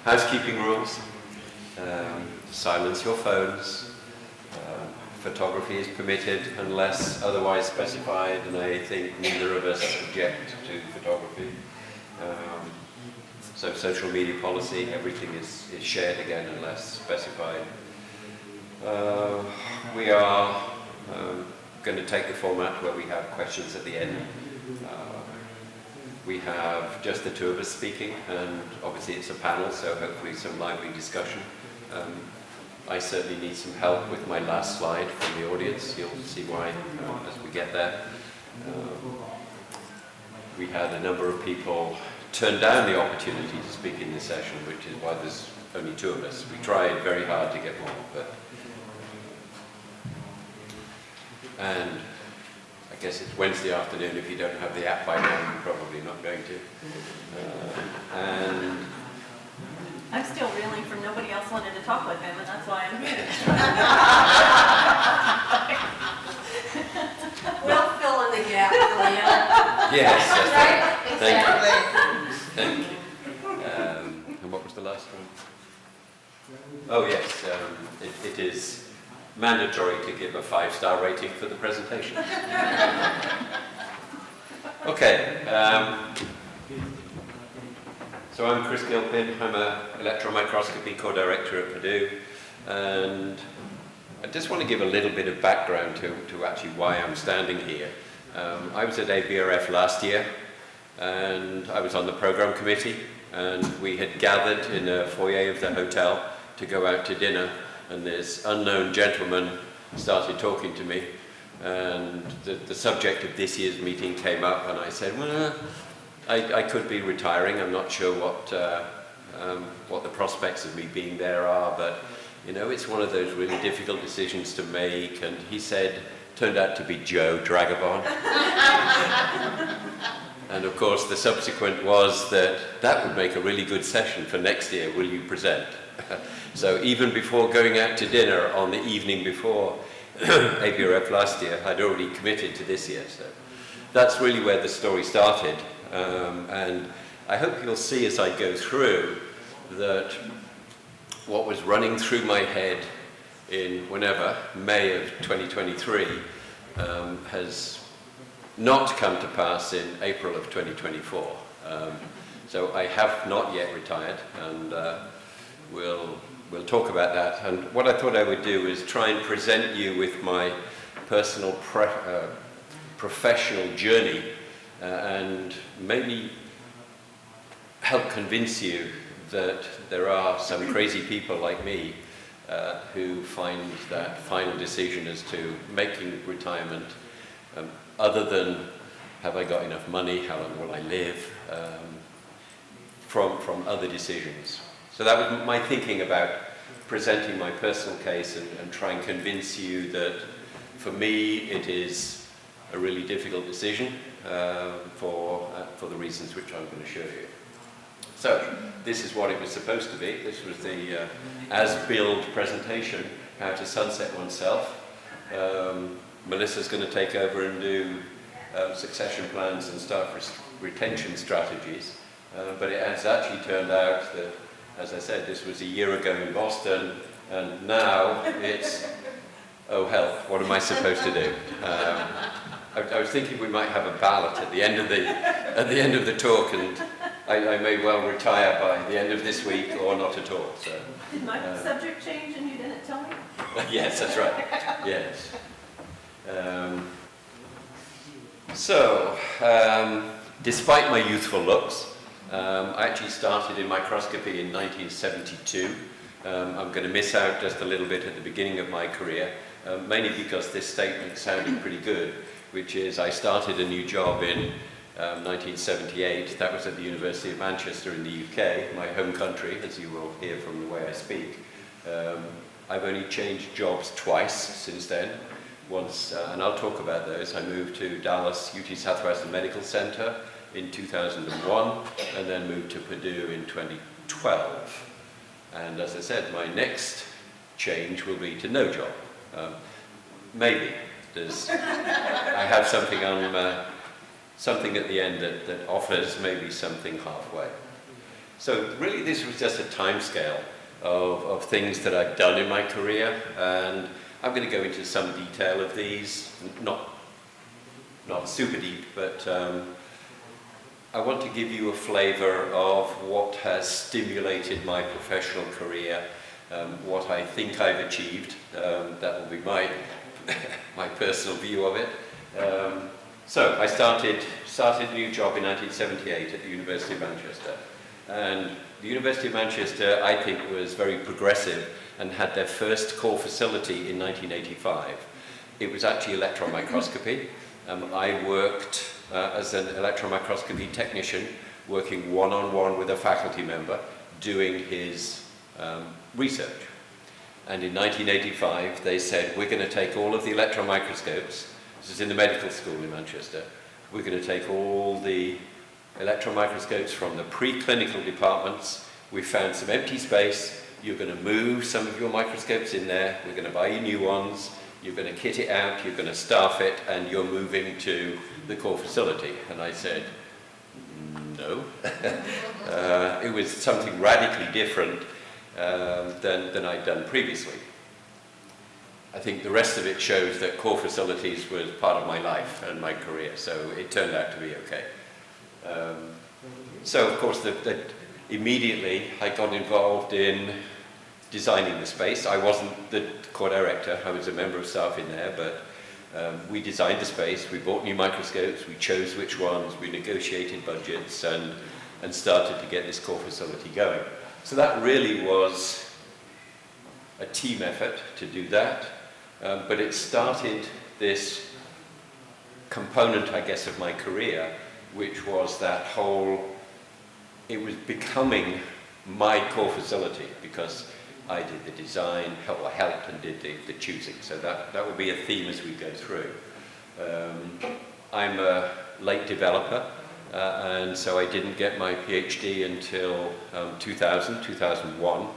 Housekeeping rules. Silence your phones. Photography is permitted unless otherwise specified, and I think neither of us object to photography. So social media policy, everything is shared again unless specified. We are going to take the format where we have questions at the end. We have just the two of us speaking, and obviously it's a panel, so hopefully some lively discussion. I certainly need some help with my last slide from the audience. You'll see why as we get there. We had a number of people turn down the opportunity to speak in this session, which is why there's only two of us. We tried very hard to get more, but... And I guess it's Wednesday afternoon. If you don't have the app by now, you're probably not going to. And I'm still reeling from nobody else wanted to talk with him, and that's why I'm here. We'll fill in the gap for you. yes, Right? Thank Exactly. you. Thank you. And what was the last one? Oh yes, it is mandatory to give a 5-star rating for the presentation. Okay. So I'm Chris Gilpin. I'm an electron microscopy co-director at Purdue, and I just want to give a little bit of background to actually why I'm standing here. I was at ABRF last year, and I was on the program committee, and we had gathered in a foyer of the hotel to go out to dinner, and this unknown gentleman started talking to me, and the subject of this year's meeting came up, and I said, well, I could be retiring. I'm not sure what the prospects of me being there are, but you know, it's one of those really difficult decisions to make. And he said, turned out to be Joe Dragabon. And of course, the subsequent was that would make a really good session for next year. Will you present? So even before going out to dinner on the evening before ABRF last year, I'd already committed to this year. So that's really where the story started. And I hope you'll see as I go through that what was running through my head in May of 2023 has not come to pass in April of 2024. So I have not yet retired, and we'll talk about that. And what I thought I would do is try and present you with my personal professional journey, and maybe help convince you that there are some crazy people like me who find that final decision as to making retirement, other than have I got enough money, how long will I live, from other decisions. So that was my thinking about presenting my personal case and try and convince you that for me it is a really difficult decision for the reasons which I'm going to show you. So this is what it was supposed to be. This was the as-build presentation, how to sunset oneself. Melissa's going to take over and do succession plans and staff retention strategies. But it has actually turned out that, as I said, this was a year ago in Boston, and now it's, oh hell, what am I supposed to do? I was thinking we might have a ballot at the end of the talk, and I may well retire by the end of this week or not at all. So, Did my subject change and you didn't tell me? Yes, that's right. Yes. Despite my youthful looks, I actually started in microscopy in 1972. I'm going to miss out just a little bit at the beginning of my career, mainly because this statement sounded pretty good, which is I started a new job in 1978. That was at the University of Manchester in the UK, my home country, as you will hear from the way I speak. I've only changed jobs twice since then. Once, and I'll talk about those, I moved to Dallas UT Southwestern Medical Center in 2001, and then moved to Purdue in 2012. And as I said, my next change will be to no job. Maybe. I have something on something at the end that offers maybe something halfway. So really this was just a timescale of things that I've done in my career, and I'm going to go into some detail of these, not super deep, but I want to give you a flavor of what has stimulated my professional career, what I think I've achieved. That will be my my personal view of it. So I started a new job in 1978 at the University of Manchester, and the University of Manchester, I think, was very progressive and had their first core facility in 1985. It was actually electron microscopy. I worked as an electron microscopy technician, working one-on-one with a faculty member, doing his research. And in 1985, they said, we're going to take all of the electron microscopes, this is in the medical school in Manchester, we're going to take all the electron microscopes from the preclinical departments, we found some empty space, you're going to move some of your microscopes in there, we're going to buy you new ones, you're going to kit it out, you're going to staff it, and you're moving to the core facility. And I said, no. It was something radically different than I'd done previously. I think the rest of it shows that core facilities was part of my life and my career, so it turned out to be okay. So of course, immediately I got involved in designing the space. I wasn't the core director, I was a member of staff in there, but we designed the space, we bought new microscopes, we chose which ones, we negotiated budgets and started to get this core facility going. So that really was a team effort to do that, but it started this component, I guess, of my career, which was that whole, it was becoming my core facility because I did the design, I helped and did the choosing. So that will be a theme as we go through. I'm a late developer, and so I didn't get my PhD until 2001.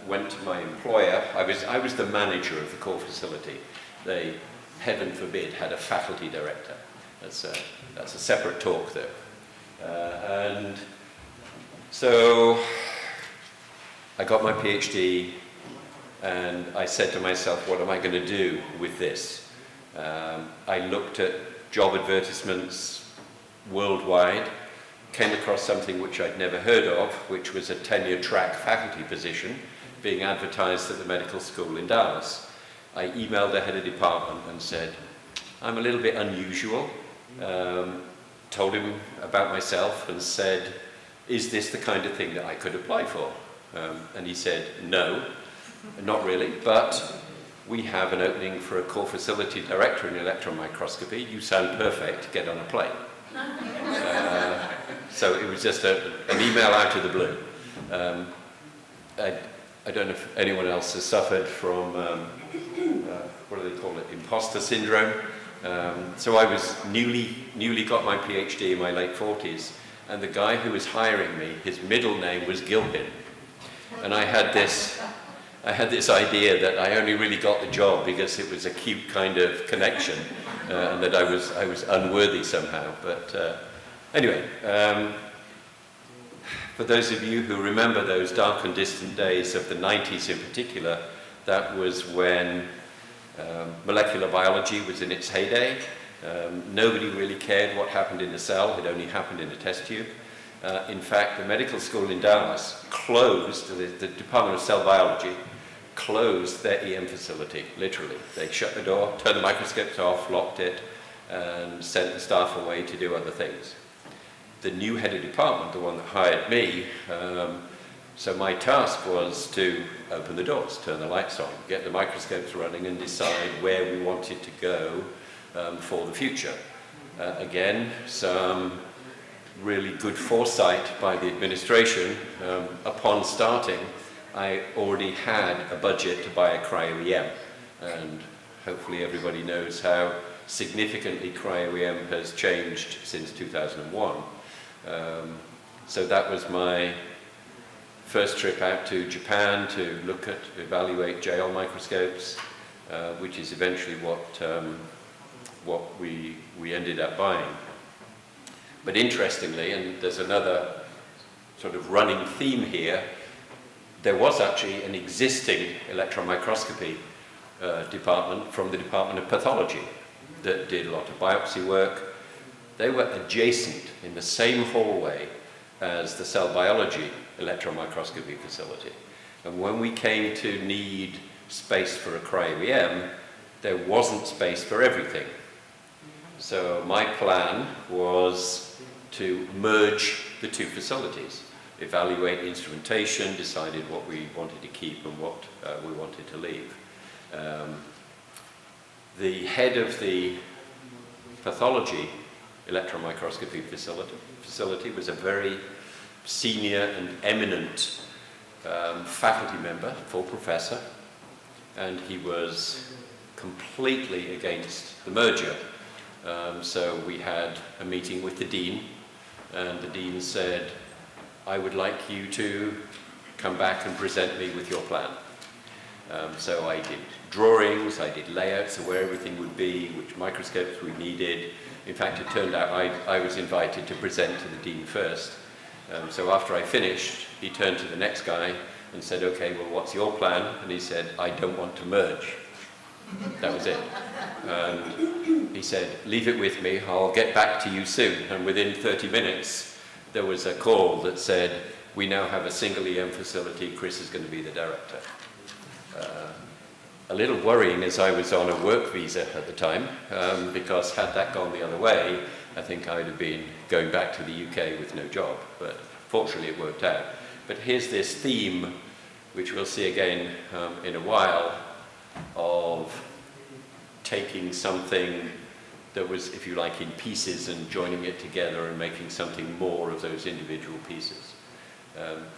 Went to my employer. I was the manager of the core facility. They, heaven forbid, had a faculty director. That's a separate talk though. And so I got my PhD and I said to myself, what am I going to do with this? I looked at job advertisements worldwide, came across something which I'd never heard of, which was a tenure track faculty position being advertised at the medical school in Dallas. I emailed the head of department and said, I'm a little bit unusual, told him about myself and said, is this the kind of thing that I could apply for? And he said, no, not really, but we have an opening for a core facility director in electron microscopy. You sound perfect, get on a plane. So it was just an email out of the blue. I don't know if anyone else has suffered from, what do they call it, imposter syndrome. So I was newly got my PhD in my late 40s, and the guy who was hiring me, his middle name was Gilpin. And I had this idea that I only really got the job because it was a cute kind of connection, and that I was unworthy somehow. But anyway, for those of you who remember those dark and distant days of the 90s in particular, that was when molecular biology was in its heyday. Nobody really cared what happened in the cell, it only happened in a test tube. In fact, the medical school in Dallas closed, the Department of Cell Biology closed their EM facility, literally. They shut the door, turned the microscopes off, locked it, and sent the staff away to do other things. The new head of department, the one that hired me, so my task was to open the doors, turn the lights on, get the microscopes running and decide where we wanted to go for the future. Again, some really good foresight by the administration. Upon starting, I already had a budget to buy a cryo-EM, and hopefully everybody knows how significantly cryo-EM has changed since 2001. So that was my first trip out to Japan to evaluate JL microscopes, which is eventually what we ended up buying. But interestingly, and there's another sort of running theme here, there was actually an existing electron microscopy department from the Department of Pathology that did a lot of biopsy work. They were adjacent in the same hallway as the cell biology electron microscopy facility. And when we came to need space for a cryo-EM, there wasn't space for everything. So my plan was to merge the two facilities, evaluate instrumentation, decided what we wanted to keep and what we wanted to leave. The head of the pathology electron microscopy facility was a very senior and eminent faculty member, full professor, and he was completely against the merger. So we had a meeting with the dean, and the dean said, I would like you to come back and present me with your plan. So I did drawings, I did layouts of where everything would be, which microscopes we needed. In fact, it turned out I was invited to present to the dean first. So after I finished, he turned to the next guy and said, okay, well, what's your plan? And he said, I don't want to merge. That was it. And he said, leave it with me, I'll get back to you soon. And within 30 minutes, there was a call that said, we now have a single EM facility, Chris is going to be the director. A little worrying as I was on a work visa at the time, because had that gone the other way, I think I would have been going back to the UK with no job. But fortunately it worked out. But here's this theme, which we'll see again in a while, of taking something that was, if you like, in pieces and joining it together and making something more of those individual pieces.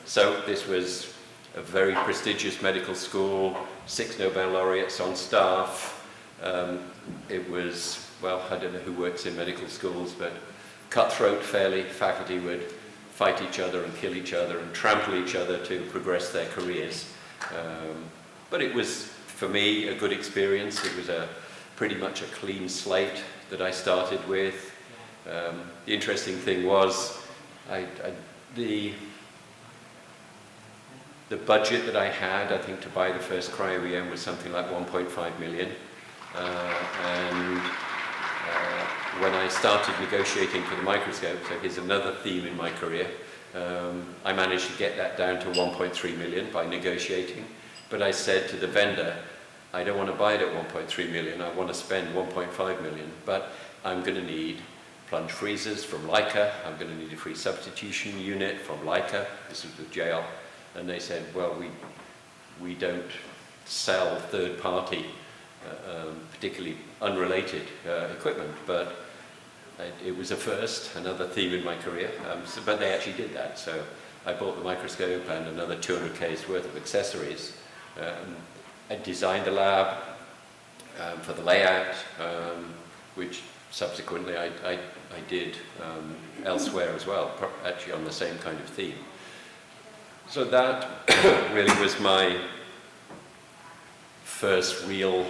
So this was a very prestigious medical school, 6 Nobel laureates on staff. It was, well, I don't know who works in medical schools, but cutthroat fairly. Faculty would fight each other and kill each other and trample each other to progress their careers. But it was, for me, a good experience. It was pretty much a clean slate that I started with. The interesting thing was, the budget that I had, I think, to buy the first cryo-EM was something like 1.5 million. When I started negotiating for the microscope, so here's another theme in my career, I managed to get that down to 1.3 million by negotiating. But I said to the vendor, I don't want to buy it at 1.3 million, I want to spend 1.5 million, but I'm going to need plunge freezers from Leica, I'm going to need a free substitution unit from Leica, this was with JL, and they said, well, we don't sell third-party, particularly unrelated equipment, but it was a first, another theme in my career, but they actually did that, so I bought the microscope and another 200K's worth of accessories. I designed the lab for the layout, which subsequently I did elsewhere as well, actually on the same kind of theme. So that really was my first real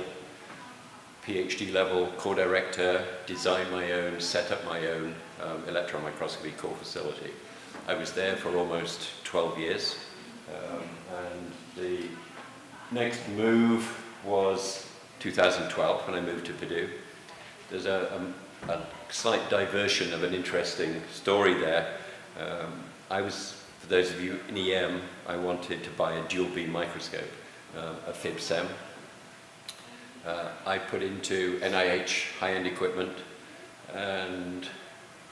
PhD level co-director, design my own, set up my own electron microscopy core facility. I was there for almost 12 years, and the next move was 2012 when I moved to Purdue. There's a slight diversion of an interesting story there. For those of you in EM, I wanted to buy a dual beam microscope, a FIB-SEM. I put into NIH high-end equipment and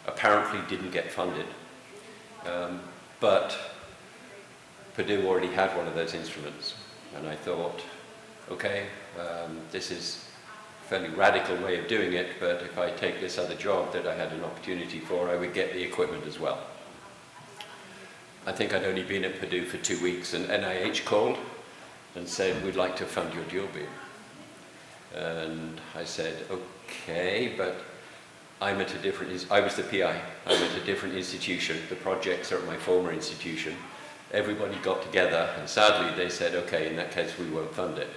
apparently didn't get funded. But Purdue already had one of those instruments. And I thought, okay, this is a fairly radical way of doing it, but if I take this other job that I had an opportunity for, I would get the equipment as well. I think I'd only been at Purdue for 2 weeks, and NIH called and said, we'd like to fund your dual beam. And I said, okay, but I'm at a different, I was the PI, I'm at a different institution, the projects are at my former institution. Everybody got together, and sadly they said, okay, in that case we won't fund it,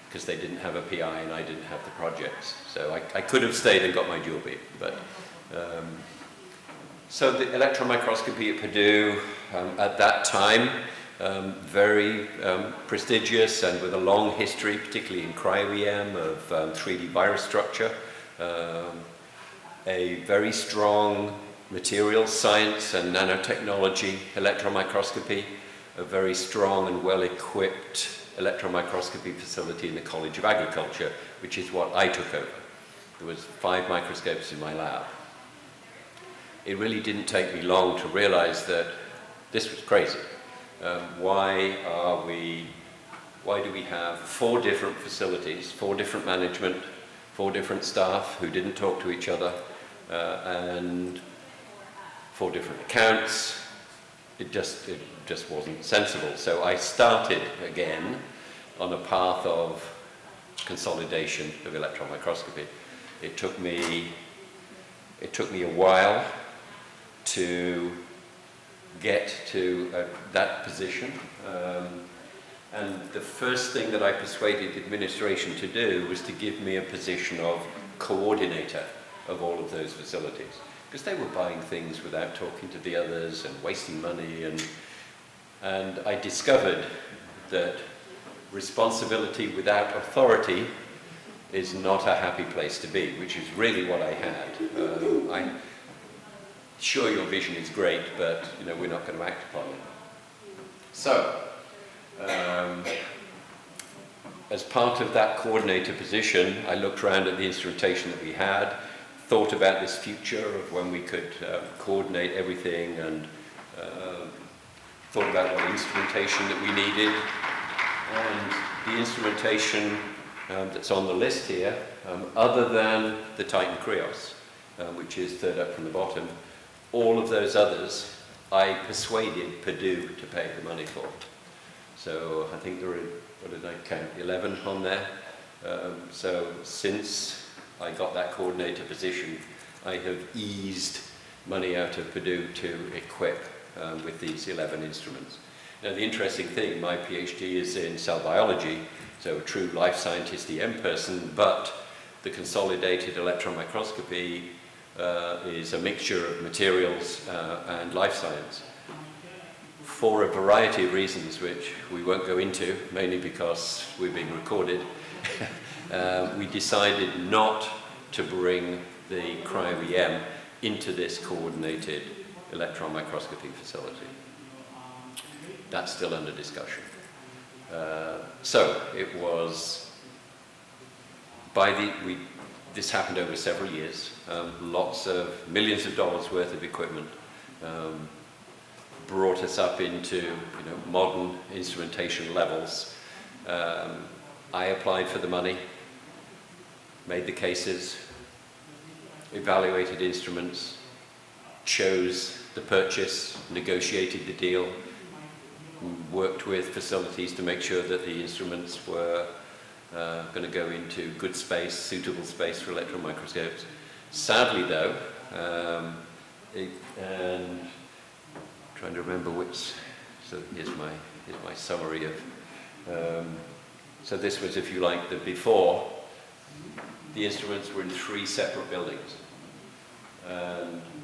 because they didn't have a PI and I didn't have the projects. So I could have stayed and got my dual beam, but So the electron microscopy at Purdue, at that time, very prestigious and with a long history, particularly in cryo-EM of 3D virus structure, a very strong materials science and nanotechnology electron microscopy, a very strong and well-equipped electron microscopy facility in the College of Agriculture, which is what I took over. There was 5 microscopes in my lab. It really didn't take me long to realize that this was crazy. Why do we have 4 different facilities, 4 different management, 4 different staff who didn't talk to each other, and 4 different accounts? It just wasn't sensible. So I started again on a path of consolidation of electron microscopy. It took me a while to get to that position. And the first thing that I persuaded the administration to do was to give me a position of coordinator of all of those facilities. Because they were buying things without talking to the others and wasting money. And I discovered that responsibility without authority is not a happy place to be, which is really what I had. I'm sure your vision is great, but we're not going to act upon it. So, as part of that coordinator position, I looked around at the instrumentation that we had, thought about this future of when we could coordinate everything, and thought about what instrumentation that we needed. And the instrumentation that's on the list here, other than the Titan Krios, which is third up from the bottom, all of those others I persuaded Purdue to pay the money for. So I think there are, what did I count, 11 on there. So since I got that coordinator position, I have eased money out of Purdue to equip with these 11 instruments. Now the interesting thing, my PhD is in cell biology, so a true life scientist EM person, but the consolidated electron microscopy is a mixture of materials and life science. For a variety of reasons, which we won't go into, mainly because we're being recorded, we decided not to bring the cryo-EM into this coordinated electron microscopy facility. That's still under discussion. So it was, this happened over several years, lots of millions of dollars worth of equipment, brought us up into modern instrumentation levels. I applied for the money, made the cases, evaluated instruments, chose the purchase, negotiated the deal, worked with facilities to make sure that the instruments were going to go into good space, suitable space for electron microscopes. Sadly though, and trying to remember which, so here's my summary of, so this was, if you like, the before. The instruments were in 3 separate buildings,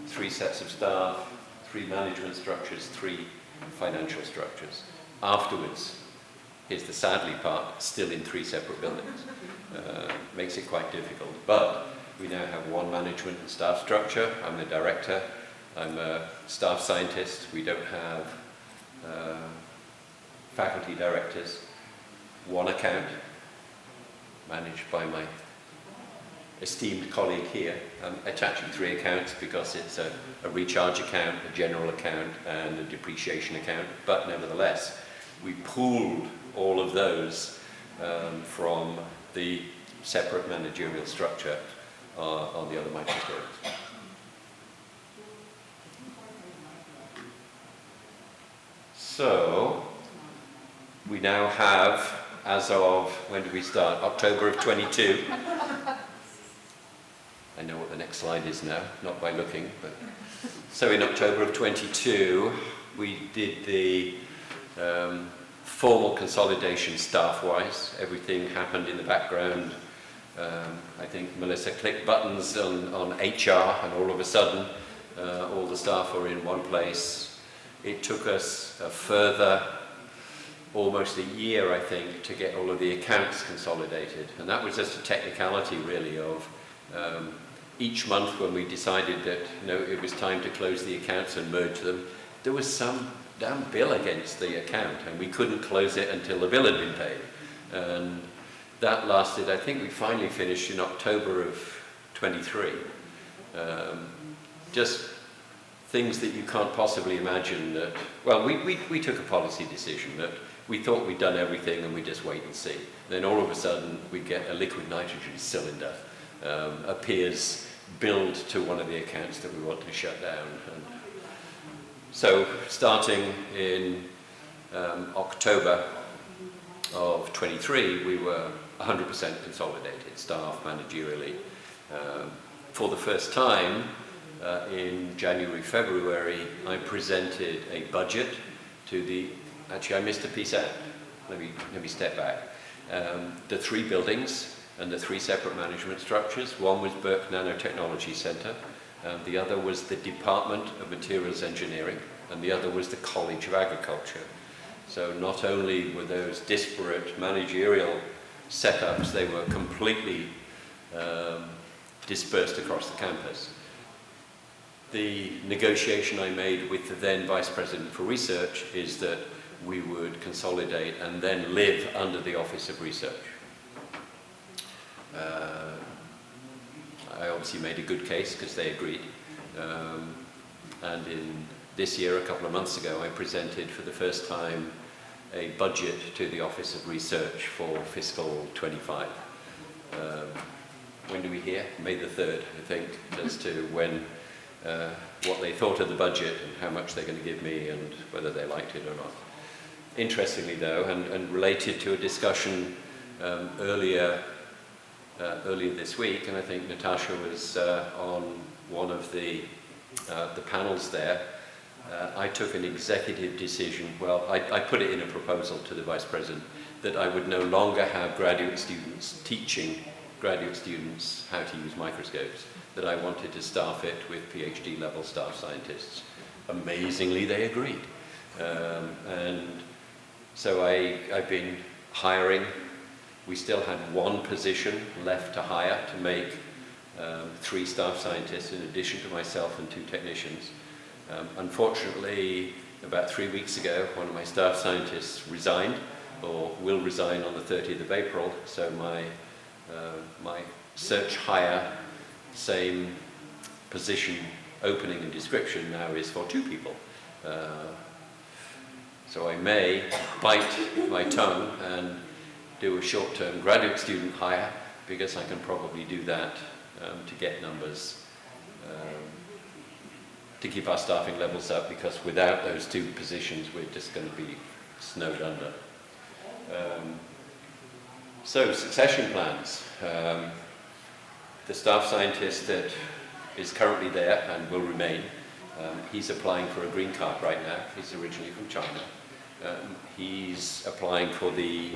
3 sets of staff, 3 management structures, 3 financial structures. Afterwards, here's the sadly part, still in 3 separate buildings. Makes it quite difficult, but we now have 1 management and staff structure. I'm the director, I'm a staff scientist. We don't have faculty directors. 1 account, managed by my esteemed colleague here. I'm attaching 3 accounts because it's a recharge account, a general account, and a depreciation account, but nevertheless, we pooled all of those from the separate managerial structure on the other microscopes. So, we now have, as of, when did we start? October of 22. I know what the next slide is now, not by looking, but so in October of 22, we did the formal consolidation staff-wise. Everything happened in the background. I think Melissa clicked buttons on HR, and all of a sudden, all the staff are in one place. It took us a further almost a year, I think, to get all of the accounts consolidated. And that was just a technicality, really, of each month when we decided that it was time to close the accounts and merge them, there was some damn bill against the account, and we couldn't close it until the bill had been paid. And that lasted, I think we finally finished in October of 23. Just things that you can't possibly imagine that, well, we took a policy decision that we thought we'd done everything and we just wait and see. Then all of a sudden we get a liquid nitrogen cylinder appears billed to one of the accounts that we want to shut down. And so starting in October of 23, we were 100% consolidated, staff, managerially. For the first time, in January, February, I presented a budget to the, actually I missed a piece out, let me step back. The 3 buildings and the 3 separate management structures. One was Burke Nanotechnology Center, the other was the Department of Materials Engineering, and the other was the College of Agriculture. So not only were those disparate managerial setups, they were completely dispersed across the campus. The negotiation I made with the then Vice President for Research is that we would consolidate and then live under the Office of Research. I obviously made a good case because they agreed. And in this year, a couple of months ago, I presented for the first time a budget to the Office of Research for fiscal 25. When do we hear? May the 3rd, I think, as to when, what they thought of the budget and how much they're going to give me and whether they liked it or not. Interestingly, though, and related to a discussion earlier this week, and I think Natasha was on one of the panels there, I took an executive decision, well, I put it in a proposal to the Vice President, that I would no longer have graduate students teaching graduate students how to use microscopes, that I wanted to staff it with PhD level staff scientists. Amazingly, they agreed. And so I've been hiring. We still had 1 position left to hire to make 3 staff scientists in addition to myself and 2 technicians. Unfortunately, about 3 weeks ago, one of my staff scientists resigned, or will resign on the 30th of April, so my search hire, same position, opening and description now is for 2 people. So I may bite my tongue and do a short-term graduate student hire, because I can probably do that to get numbers, to keep our staffing levels up, because without those 2 positions, we're just going to be snowed under. So, succession plans. The staff scientist that is currently there and will remain, he's applying for a green card right now. He's originally from China. He's applying for the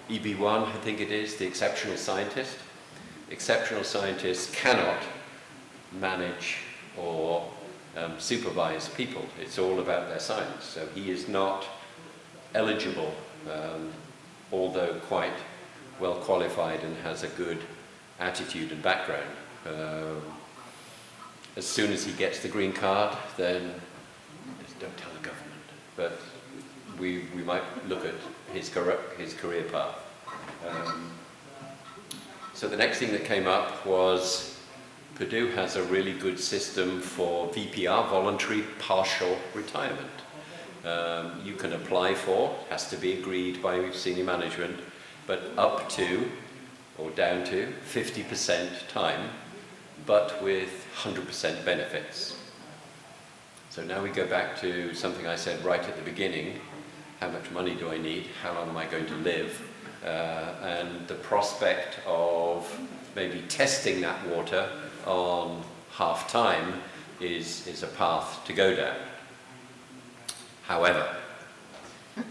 EB1, I think it is, the exceptional scientist. Exceptional scientists cannot manage or supervise people. It's all about their science. So he is not eligible, although quite well qualified and has a good attitude and background. As soon as he gets the green card, then just don't tell the government. But we might look at his career path. So the next thing that came up was Purdue has a really good system for VPR, voluntary partial retirement. You can apply for, has to be agreed by senior management, but up to, or down to, 50% time, but with 100% benefits. So now we go back to something I said right at the beginning, how much money do I need, how long am I going to live, and the prospect of maybe testing that water on half time is a path to go down. However, I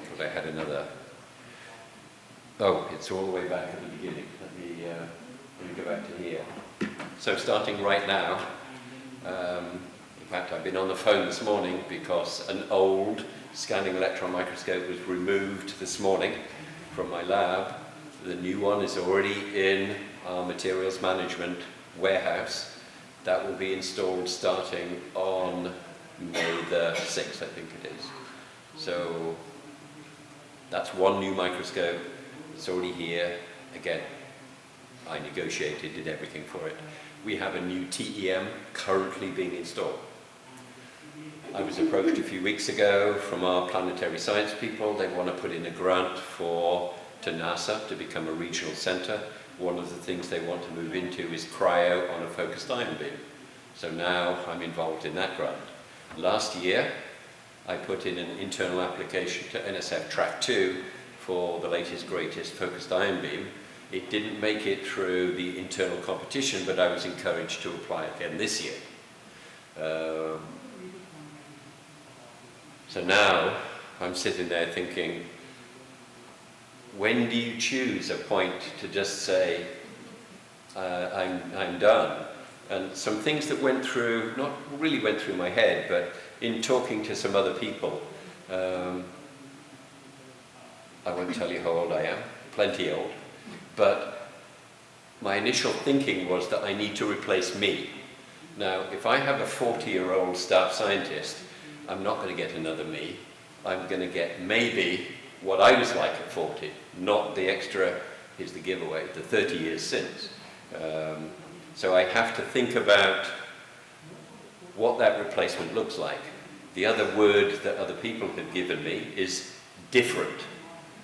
thought I had another. Oh, it's all the way back at the beginning. Let me go back to here. So starting right now, in fact I've been on the phone this morning because an old scanning electron microscope was removed this morning from my lab. The new one is already in our materials management warehouse. That will be installed starting on May the 6th, I think it is. So that's one new microscope. It's already here. Again, I negotiated, did everything for it. We have a new TEM currently being installed. I was approached a few weeks ago from our planetary science people. They want to put in a grant to NASA to become a regional center. One of the things they want to move into is cryo on a focused ion beam. So now I'm involved in that grant. Last year, I put in an internal application to NSF Track 2 for the latest, greatest focused ion beam. It didn't make it through the internal competition, but I was encouraged to apply again this year. So now I'm sitting there thinking, when do you choose a point to just say, I'm done? And some things that went through, not really went through my head, but in talking to some other people, I won't tell you how old I am, plenty old, but my initial thinking was that I need to replace me. Now, if I have a 40-year-old staff scientist, I'm not going to get another me. I'm going to get maybe what I was like at 40, not the extra, here's the giveaway, the 30 years since. So I have to think about what that replacement looks like. The other word that other people have given me is different,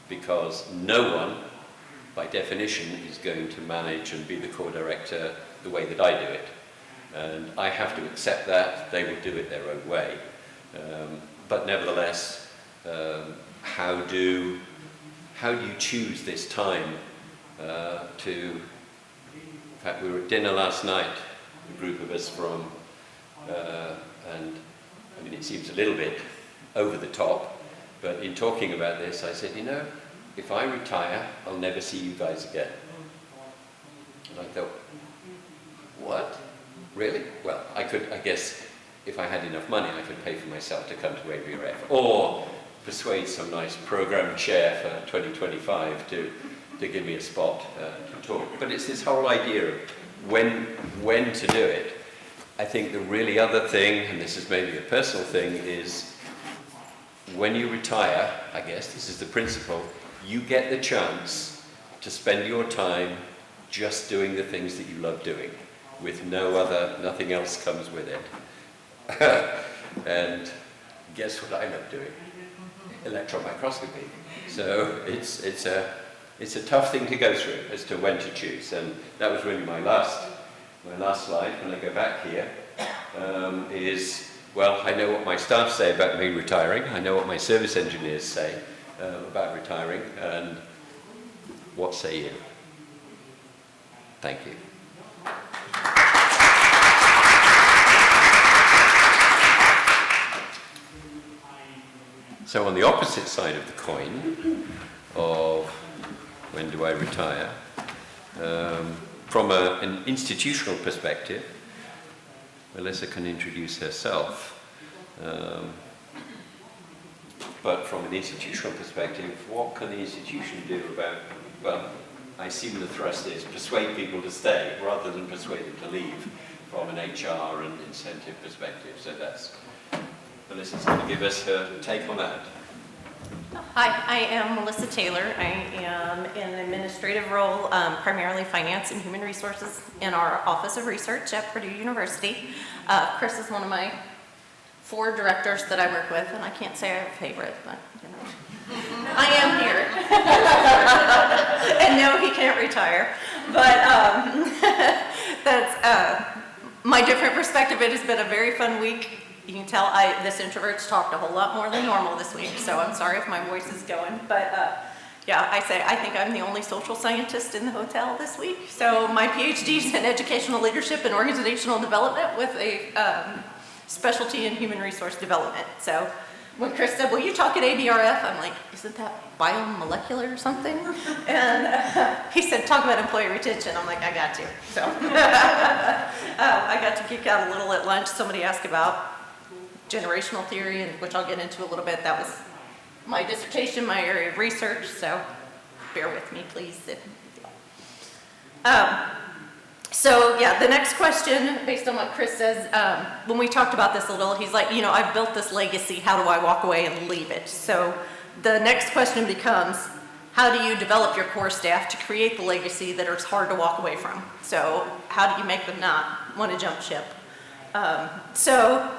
because no one, by definition, is going to manage and be the core director the way that I do it. And I have to accept that. They will do it their own way. But nevertheless, how do you choose this time to... In fact, we were at dinner last night, a group of us from, and I mean, it seems a little bit over the top, but in talking about this, I said, you know, if I retire, I'll never see you guys again. And I thought, what? Really? Well, I guess, if I had enough money, I could pay for myself to come to ABRF, or persuade some nice program chair for 2025 to give me a spot to talk. But it's this whole idea of when to do it. I think the really other thing, and this is maybe a personal thing, is when you retire, I guess this is the principle, you get the chance to spend your time just doing the things that you love doing, with nothing else comes with it. And guess what I love doing? Electron microscopy. So it's a tough thing to go through as to when to choose, and that was really my last slide. When I go back here, is, well, I know what my staff say about me retiring. I know what my service engineers say about retiring, and what say you? Thank you. So on the opposite side of the coin of when do I retire, from an institutional perspective, Melissa can introduce herself, but from an institutional perspective, what can the institution do about, well, I assume the thrust is persuade people to stay rather than persuade them to leave from an HR and incentive perspective. So that's, Melissa's going to give us her take on that. Hi, I am Melissa Taylor. I am in an administrative role, primarily finance and human resources in our Office of Research at Purdue University. Chris is one of my 4 directors that I work with, and I can't say I have a favorite, but you know, I am here. And no, he can't retire. But that's my different perspective. It has been a very fun week. You can tell this introvert's talked a whole lot more than normal this week, so I'm sorry if my voice is going. But yeah, I think I'm the only social scientist in the hotel this week. So my PhD is in educational leadership and organizational development with a specialty in human resource development. So when Chris said, will you talk at ABRF? I'm like, isn't that biomolecular or something? And he said, talk about employee retention. I'm like, I got to. So I got to geek out a little at lunch. Somebody asked about generational theory, and which I'll get into a little bit. That was my dissertation, my area of research, so bear with me, please. So yeah, the next question, based on what Chris says, when we talked about this a little, he's like, I've built this legacy, how do I walk away and leave it? So the next question becomes, how do you develop your core staff to create the legacy that is hard to walk away from? So how do you make them not want to jump ship? So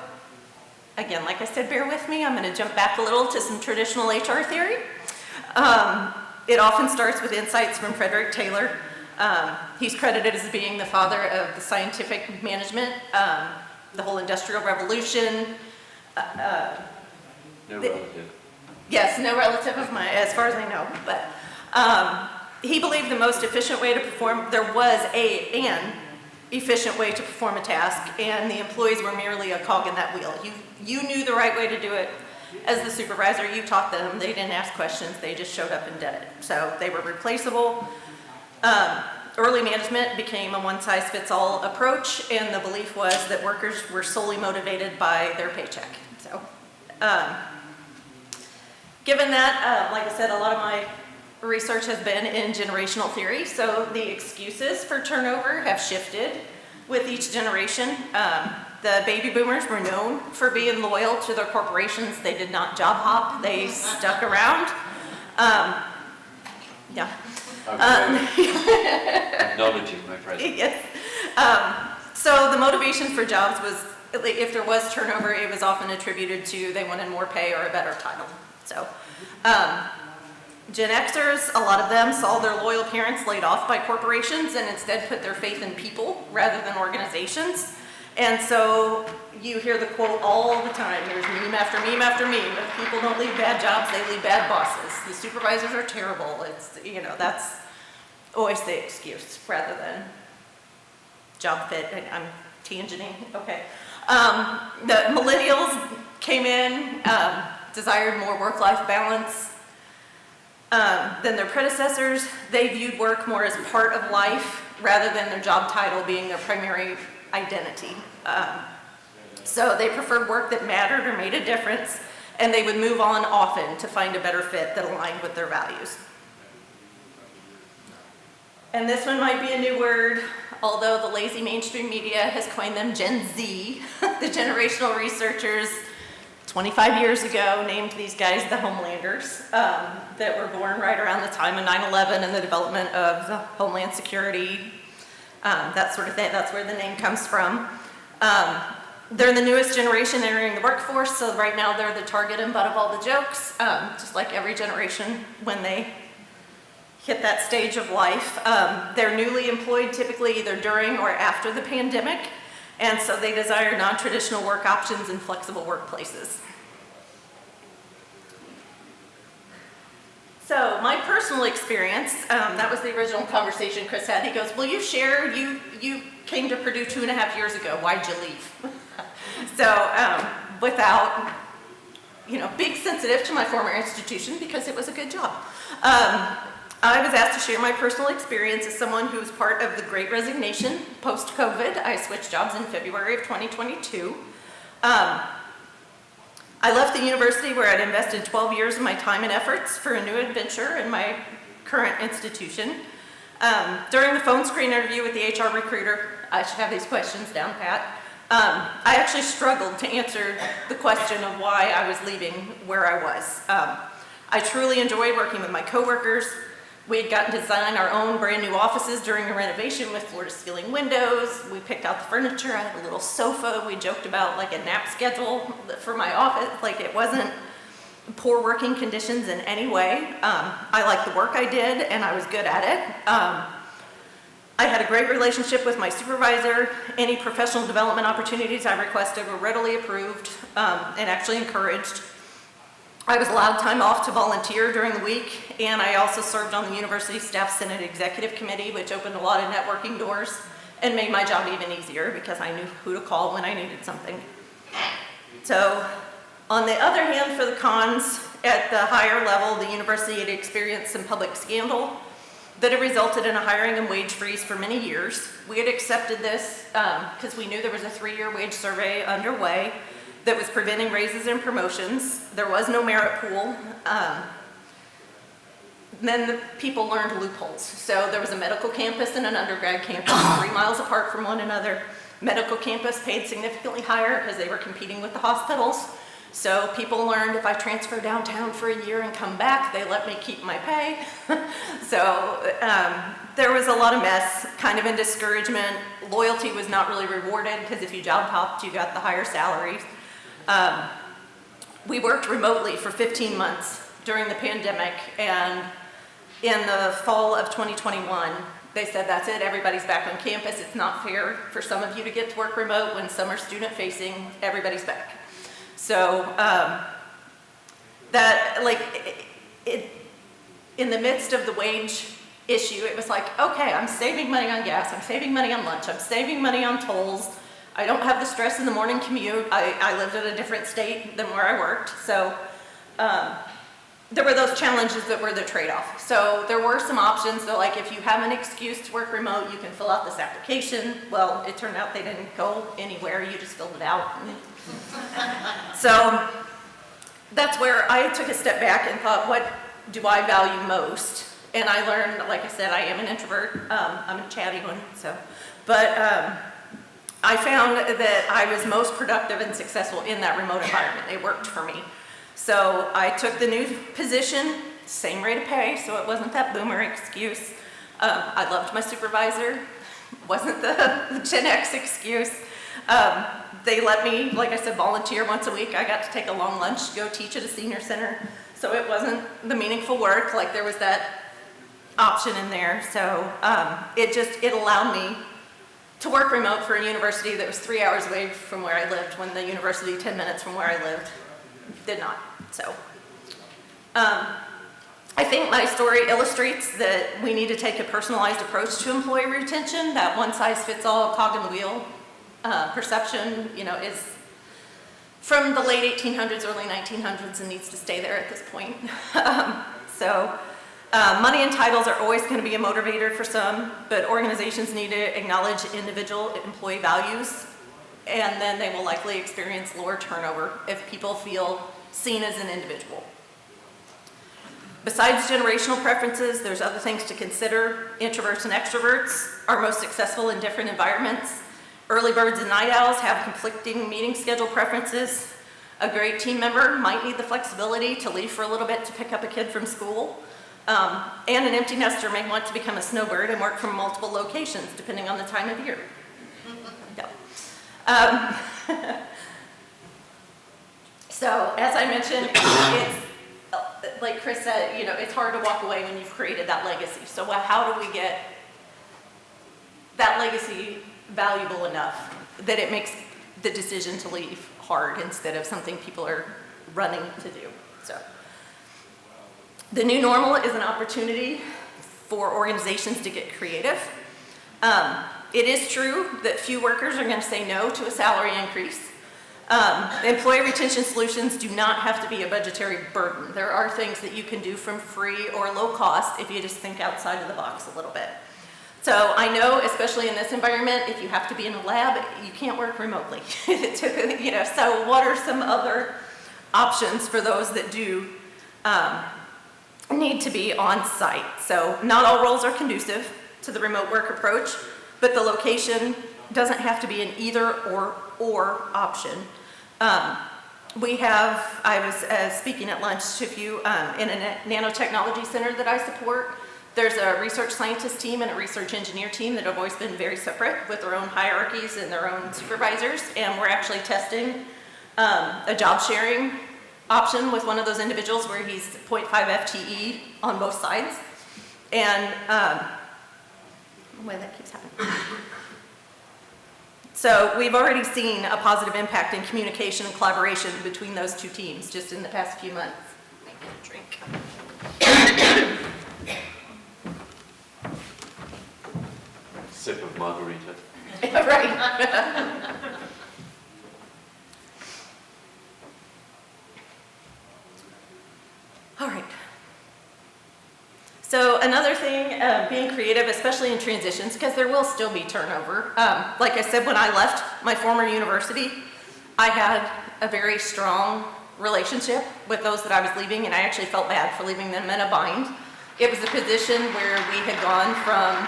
again, like I said, bear with me. I'm going to jump back a little to some traditional HR theory. It often starts with insights from Frederick Taylor. He's credited as being the father of the scientific management, the whole Industrial Revolution. No relative. Yes, no relative of mine, as far as I know. But he believed the most efficient way to perform, there was an efficient way to perform a task, and the employees were merely a cog in that wheel. You knew the right way to do it. As the supervisor, you taught them. They didn't ask questions. They just showed up and did it. So they were replaceable. Early management became a one-size-fits-all approach, and the belief was that workers were solely motivated by their paycheck. So, given that, like I said, a lot of my research has been in generational theory, so the excuses for turnover have shifted with each generation. The baby boomers were known for being loyal to their corporations. They did not job hop. They stuck around. Yeah. Acknowledging my presence. Yes. So the motivation for jobs was, if there was turnover, it was often attributed to they wanted more pay or a better title. So Gen Xers, a lot of them saw their loyal parents laid off by corporations and instead put their faith in people rather than organizations. And so you hear the quote all the time. There's meme after meme after meme. If people don't leave bad jobs, they leave bad bosses. The supervisors are terrible. It's, that's always the excuse rather than job fit. I'm tangenting. Okay. The millennials came in, desired more work-life balance than their predecessors. They viewed work more as part of life rather than their job title being their primary identity. So they preferred work that mattered or made a difference, and they would move on often to find a better fit that aligned with their values. And this one might be a new word, although the lazy mainstream media has coined them Gen Z. The generational researchers 25 years ago named these guys the Homelanders, that were born right around the time of 9/11 and the development of the Homeland Security, that sort of thing. That's where the name comes from. They're the newest generation entering the workforce, so right now they're the target and butt of all the jokes, just like every generation when they hit that stage of life. They're newly employed typically either during or after the pandemic, and so they desire non-traditional work options and flexible workplaces. So my personal experience, that was the original conversation Chris had. He goes, well, you shared, you came to Purdue 2.5 years ago. Why'd you leave? So without, being sensitive to my former institution because it was a good job. I was asked to share my personal experience as someone who was part of the Great Resignation post-COVID. I switched jobs in February of 2022. I left the university where I'd invested 12 years of my time and efforts for a new adventure in my current institution. During the phone screen interview with the HR recruiter, I should have these questions down pat. I actually struggled to answer the question of why I was leaving where I was. I truly enjoyed working with my coworkers. We had gotten to design our own brand new offices during a renovation with floor-to-ceiling windows. We picked out the furniture. I had a little sofa. We joked about like a nap schedule for my office. Like it wasn't poor working conditions in any way. I liked the work I did and I was good at it. I had a great relationship with my supervisor. Any professional development opportunities I requested were readily approved and actually encouraged. I was allowed time off to volunteer during the week, and I also served on the University Staff Senate Executive Committee, which opened a lot of networking doors and made my job even easier because I knew who to call when I needed something. So On the other hand, for the cons, at the higher level, the university had experienced some public scandal that had resulted in a hiring and wage freeze for many years. We had accepted this because we knew there was a 3-year wage survey underway that was preventing raises and promotions. There was no merit pool. Then the people learned loopholes. So there was a medical campus and an undergrad campus 3 miles apart from one another. Medical campus paid significantly higher because they were competing with the hospitals. So people learned if I transfer downtown for a year and come back, they let me keep my pay. So there was a lot of mess, kind of in discouragement. Loyalty was not really rewarded because if you job hopped, you got the higher salaries. We worked remotely for 15 months during the pandemic, and in the fall of 2021, they said, that's it, everybody's back on campus. It's not fair for some of you to get to work remote when some are student facing, everybody's back. So in the midst of the wage issue, it was like, okay, I'm saving money on gas, I'm saving money on lunch, I'm saving money on tolls. I don't have the stress in the morning commute. I lived in a different state than where I worked. So there were those challenges that were the trade-off. So there were some options. So like if you have an excuse to work remote, you can fill out this application. Well, it turned out they didn't go anywhere. You just filled it out. So that's where I took a step back and thought, what do I value most? And I learned, like I said, I am an introvert. I'm a chatty one. I found that I was most productive and successful in that remote environment. It worked for me. So I took the new position, same rate of pay, so it wasn't that boomer excuse. I loved my supervisor, wasn't the Gen X excuse. They let me, like I said, volunteer once a week. I got to take a long lunch to go teach at a senior center. So it wasn't the meaningful work, like there was that option in there. So it allowed me to work remote for a university that was 3 hours away from where I lived, when the university 10 minutes from where I lived did not. So I think my story illustrates that we need to take a personalized approach to employee retention. That one-size-fits-all cog in the wheel perception, is from the late 1800s, early 1900s, and needs to stay there at this point. Money and titles are always going to be a motivator for some, but organizations need to acknowledge individual employee values, and then they will likely experience lower turnover if people feel seen as an individual. Besides generational preferences, there's other things to consider. Introverts and extroverts are most successful in different environments. Early birds and night owls have conflicting meeting schedule preferences. A great team member might need the flexibility to leave for a little bit to pick up a kid from school. And an empty nester may want to become a snowbird and work from multiple locations, depending on the time of year. So, as I mentioned, it's, like Chris said, it's hard to walk away when you've created that legacy. So how do we get that legacy valuable enough that it makes the decision to leave hard instead of something people are running to do? So, the new normal is an opportunity for organizations to get creative. It is true that few workers are going to say no to a salary increase. Employee retention solutions do not have to be a budgetary burden. There are things that you can do from free or low cost if you just think outside of the box a little bit. So I know, especially in this environment, if you have to be in a lab, you can't work remotely. So what are some other options for those that do need to be on site? So not all roles are conducive to the remote work approach, but the location doesn't have to be an either or option. I was speaking at lunch to a few in a nanotechnology center that I support. There's a research scientist team and a research engineer team that have always been very separate with their own hierarchies and their own supervisors, and we're actually testing a job sharing option with one of those individuals where he's 0.5 FTE on both sides. And that keeps happening. So we've already seen a positive impact in communication and collaboration between those two teams just in the past few months. Let me get a drink. Sip of margarita. Right. All right. So another thing, being creative, especially in transitions, because there will still be turnover. Like I said, when I left my former university, I had a very strong relationship with those that I was leaving, and I actually felt bad for leaving them in a bind. It was a position where we had gone from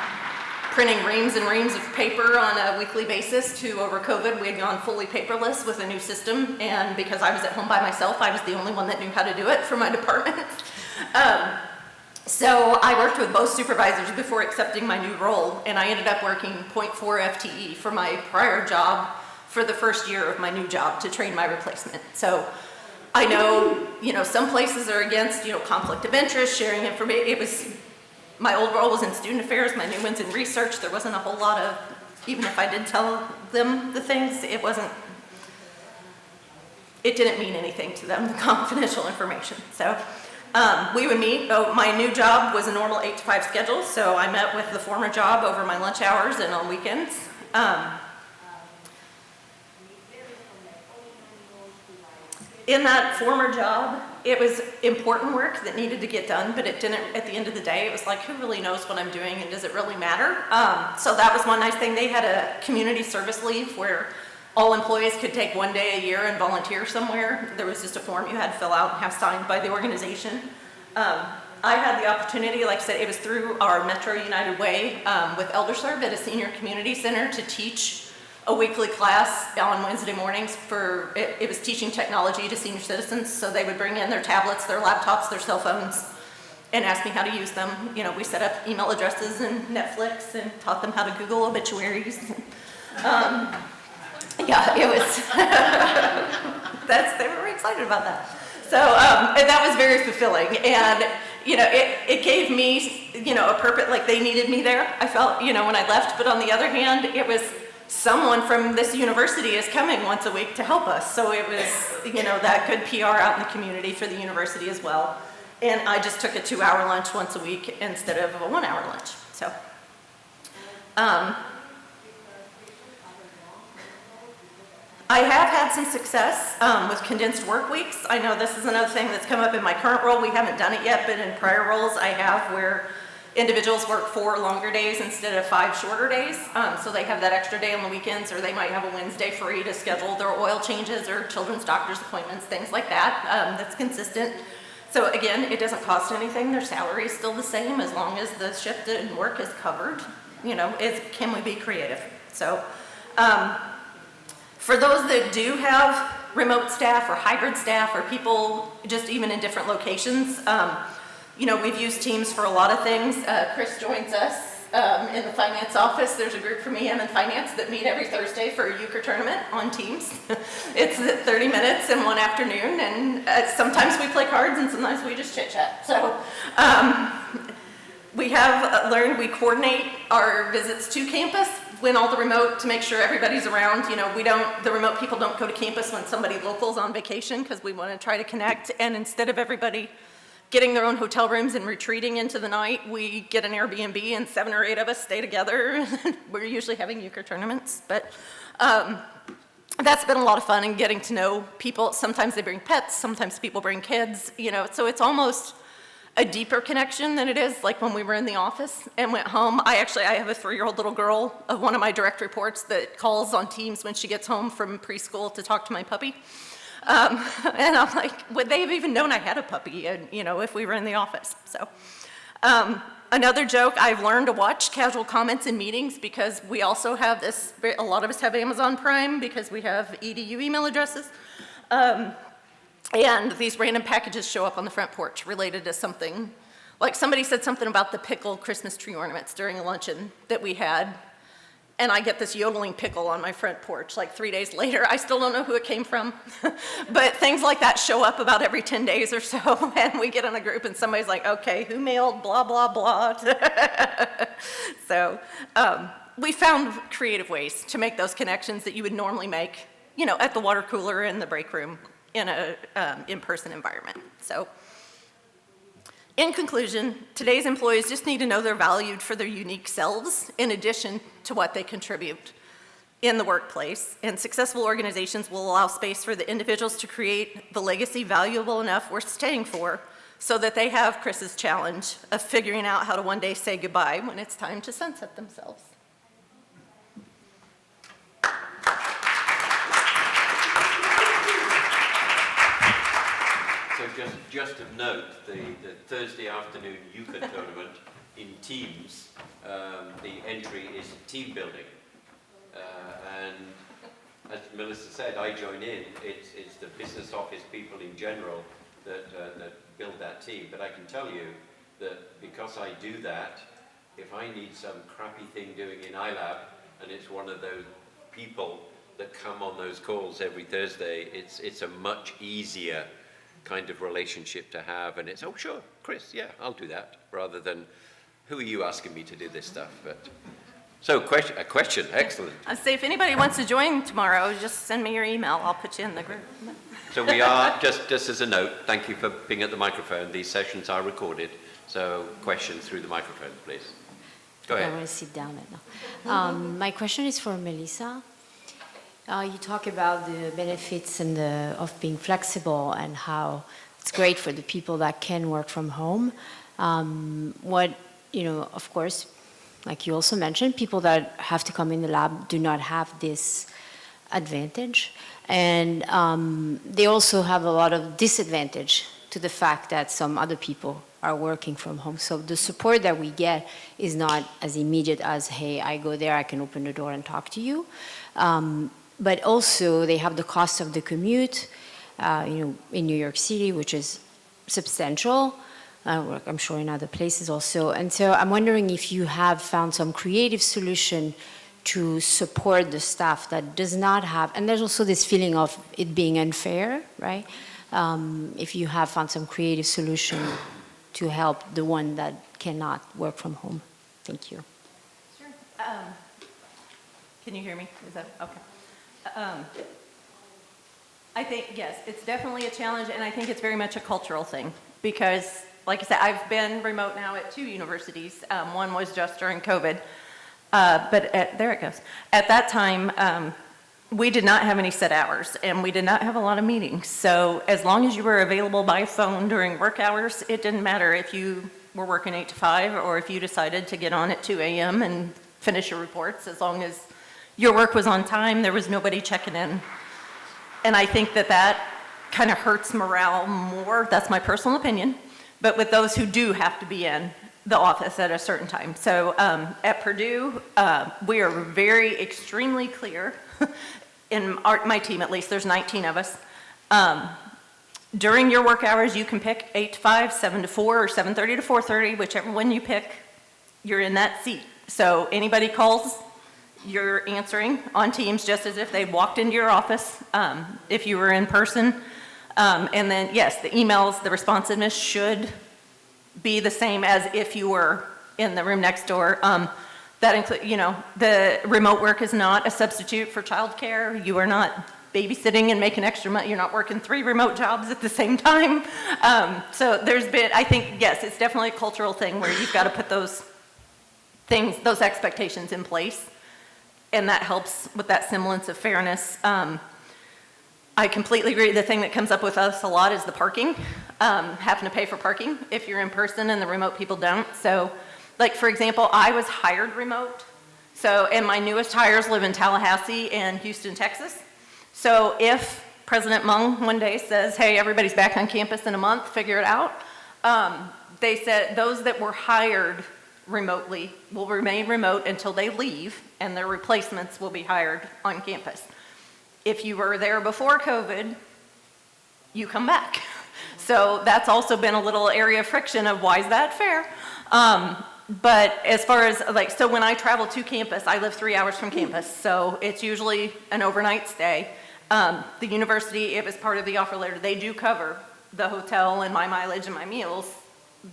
printing reams and reams of paper on a weekly basis to, over COVID, we had gone fully paperless with a new system, and because I was at home by myself, I was the only one that knew how to do it for my department. So I worked with both supervisors before accepting my new role, and I ended up working 0.4 FTE for my prior job for the first year of my new job to train my replacement. So I know, some places are against, conflict of interest, sharing information. My old role was in student affairs, my new one's in research. There wasn't a whole lot of, even if I did tell them the things, it didn't mean anything to them, the confidential information. So we would meet. My new job was a normal 8 to 5 schedule, so I met with the former job over my lunch hours and on weekends. In that former job, it was important work that needed to get done, but it didn't, at the end of the day, it was like, who really knows what I'm doing and does it really matter? So that was one nice thing. They had a community service leave where all employees could take 1 day a year and volunteer somewhere. There was just a form you had to fill out and have signed by the organization. I had the opportunity, like I said, it was through our Metro United Way with ElderServe at a senior community center to teach a weekly class on Wednesday mornings for, it was teaching technology to senior citizens. So they would bring in their tablets, their laptops, their cell phones, and ask me how to use them. We set up email addresses and Netflix and taught them how to Google obituaries. Yeah, it was, they were very excited about that. So, and that was very fulfilling. And, it gave me, a purpose, like they needed me there, I felt, when I left. But on the other hand, it was someone from this university is coming once a week to help us. So it was, that good PR out in the community for the university as well. And I just took a 2-hour lunch once a week instead of a 1-hour lunch. So, I have had some success with condensed work weeks. I know this is another thing that's come up in my current role. We haven't done it yet, but in prior roles I have, where individuals work 4 longer days instead of 5 shorter days. So they have that extra day on the weekends, or they might have a Wednesday free to schedule their oil changes or children's doctor's appointments, things like that. That's consistent. So again, it doesn't cost anything. Their salary is still the same as long as the shift and work is covered. Can we be creative? So, for those that do have remote staff or hybrid staff or people just even in different locations, we've used Teams for a lot of things. Chris joins us in the finance office. There's a group from EM and finance that meet every Thursday for a euchre tournament on Teams. It's 30 minutes in one afternoon, and sometimes we play cards and sometimes we just chit chat. So we have learned we coordinate our visits to campus when all the remote to make sure everybody's around. The remote people don't go to campus when somebody local's on vacation, because we want to try to connect. And instead of everybody getting their own hotel rooms and retreating into the night, we get an Airbnb and 7 or 8 of us stay together. We're usually having euchre tournaments, but that's been a lot of fun, and getting to know people. Sometimes they bring pets, sometimes people bring kids, so it's almost a deeper connection than it is like when we were in the office and went home. I have a 3-year-old little girl of one of my direct reports that calls on Teams when she gets home from preschool to talk to my puppy. And I'm like, would they have even known I had a puppy, if we were in the office? So, another joke, I've learned to watch casual comments in meetings, because we also have this, a lot of us have Amazon Prime because we have EDU email addresses. And these random packages show up on the front porch related to something. Like somebody said something about the pickle Christmas tree ornaments during a luncheon that we had. And I get this yodeling pickle on my front porch like 3 days later. I still don't know who it came from. But things like that show up about every 10 days or so. And we get in a group and somebody's like, okay, who mailed blah, blah, blah. So we found creative ways to make those connections that you would normally make, at the water cooler in the break room in a in-person environment. So, in conclusion, today's employees just need to know they're valued for their unique selves in addition to what they contribute in the workplace. And successful organizations will allow space for the individuals to create the legacy valuable enough worth staying for so that they have Chris's challenge of figuring out how to one day say goodbye when it's time to sunset themselves. So just of note, the Thursday afternoon euchre tournament in teams, the entry is team building. And as Melissa said, I join in. It's the business office people in general that build that team. But I can tell you that because I do that, if I need some crappy thing doing in iLab, and it's one of those people that come on those calls every Thursday, it's a much easier kind of relationship to have, and it's, oh sure, Chris, yeah, I'll do that, rather than, who are you asking me to do this stuff? But so a question, excellent. I'd say if anybody wants to join tomorrow, just send me your email, I'll put you in the group. So we are, just as a note, thank you for being at the microphone, these sessions are recorded, so questions through the microphone, please. Go ahead. I want to sit down now. My question is for Melissa. You talk about the benefits and of being flexible and how it's great for the people that can work from home. Of course, like you also mentioned, people that have to come in the lab do not have this advantage. And they also have a lot of disadvantage to the fact that some other people are working from home. So the support that we get is not as immediate as, hey, I go there, I can open the door and talk to you. But also they have the cost of the commute, in New York City, which is substantial. I'm sure in other places also. And so I'm wondering if you have found some creative solution to support the staff that does not have, and there's also this feeling of it being unfair, right? If you have found some creative solution to help the one that cannot work from home. Thank you. Sure. Can you hear me? Is that okay? I think, yes, it's definitely a challenge, and I think it's very much a cultural thing because, like I said, I've been remote now at 2 universities. One was just during COVID, there it goes. At that time, we did not have any set hours, and we did not have a lot of meetings. So as long as you were available by phone during work hours, it didn't matter if you were working 8 to 5 or if you decided to get on at 2 a.m. and finish your reports. As long as your work was on time, there was nobody checking in. And I think that kind of hurts morale more. That's my personal opinion. But with those who do have to be in the office at a certain time. So at Purdue, we are very extremely clear. In my team, at least, there's 19 of us. During your work hours, you can pick 8 to 5, 7 to 4, or 7:30 to 4:30, whichever one you pick, you're in that seat. So anybody calls, you're answering on Teams just as if they walked into your office, if you were in person. And then, yes, the emails, the responsiveness should be the same as if you were in the room next door. That includes, the remote work is not a substitute for childcare. You are not babysitting and making extra money. You're not working 3 remote jobs at the same time. So there's been, I think, yes, it's definitely a cultural thing where you've got to put those things, those expectations in place. And that helps with that semblance of fairness. I completely agree. The thing that comes up with us a lot is the parking, having to pay for parking if you're in person and the remote people don't. So, like, for example, I was hired remote. So, and my newest hires live in Tallahassee and Houston, Texas. So if President Mung one day says, hey, everybody's back on campus in a month, figure it out, they said those that were hired remotely will remain remote until they leave, and their replacements will be hired on campus. If you were there before COVID, you come back. So that's also been a little area of friction of why is that fair? But as far as so when I travel to campus, I live 3 hours from campus, so it's usually an overnight stay. The university, if it's part of the offer letter, they do cover the hotel and my mileage and my meals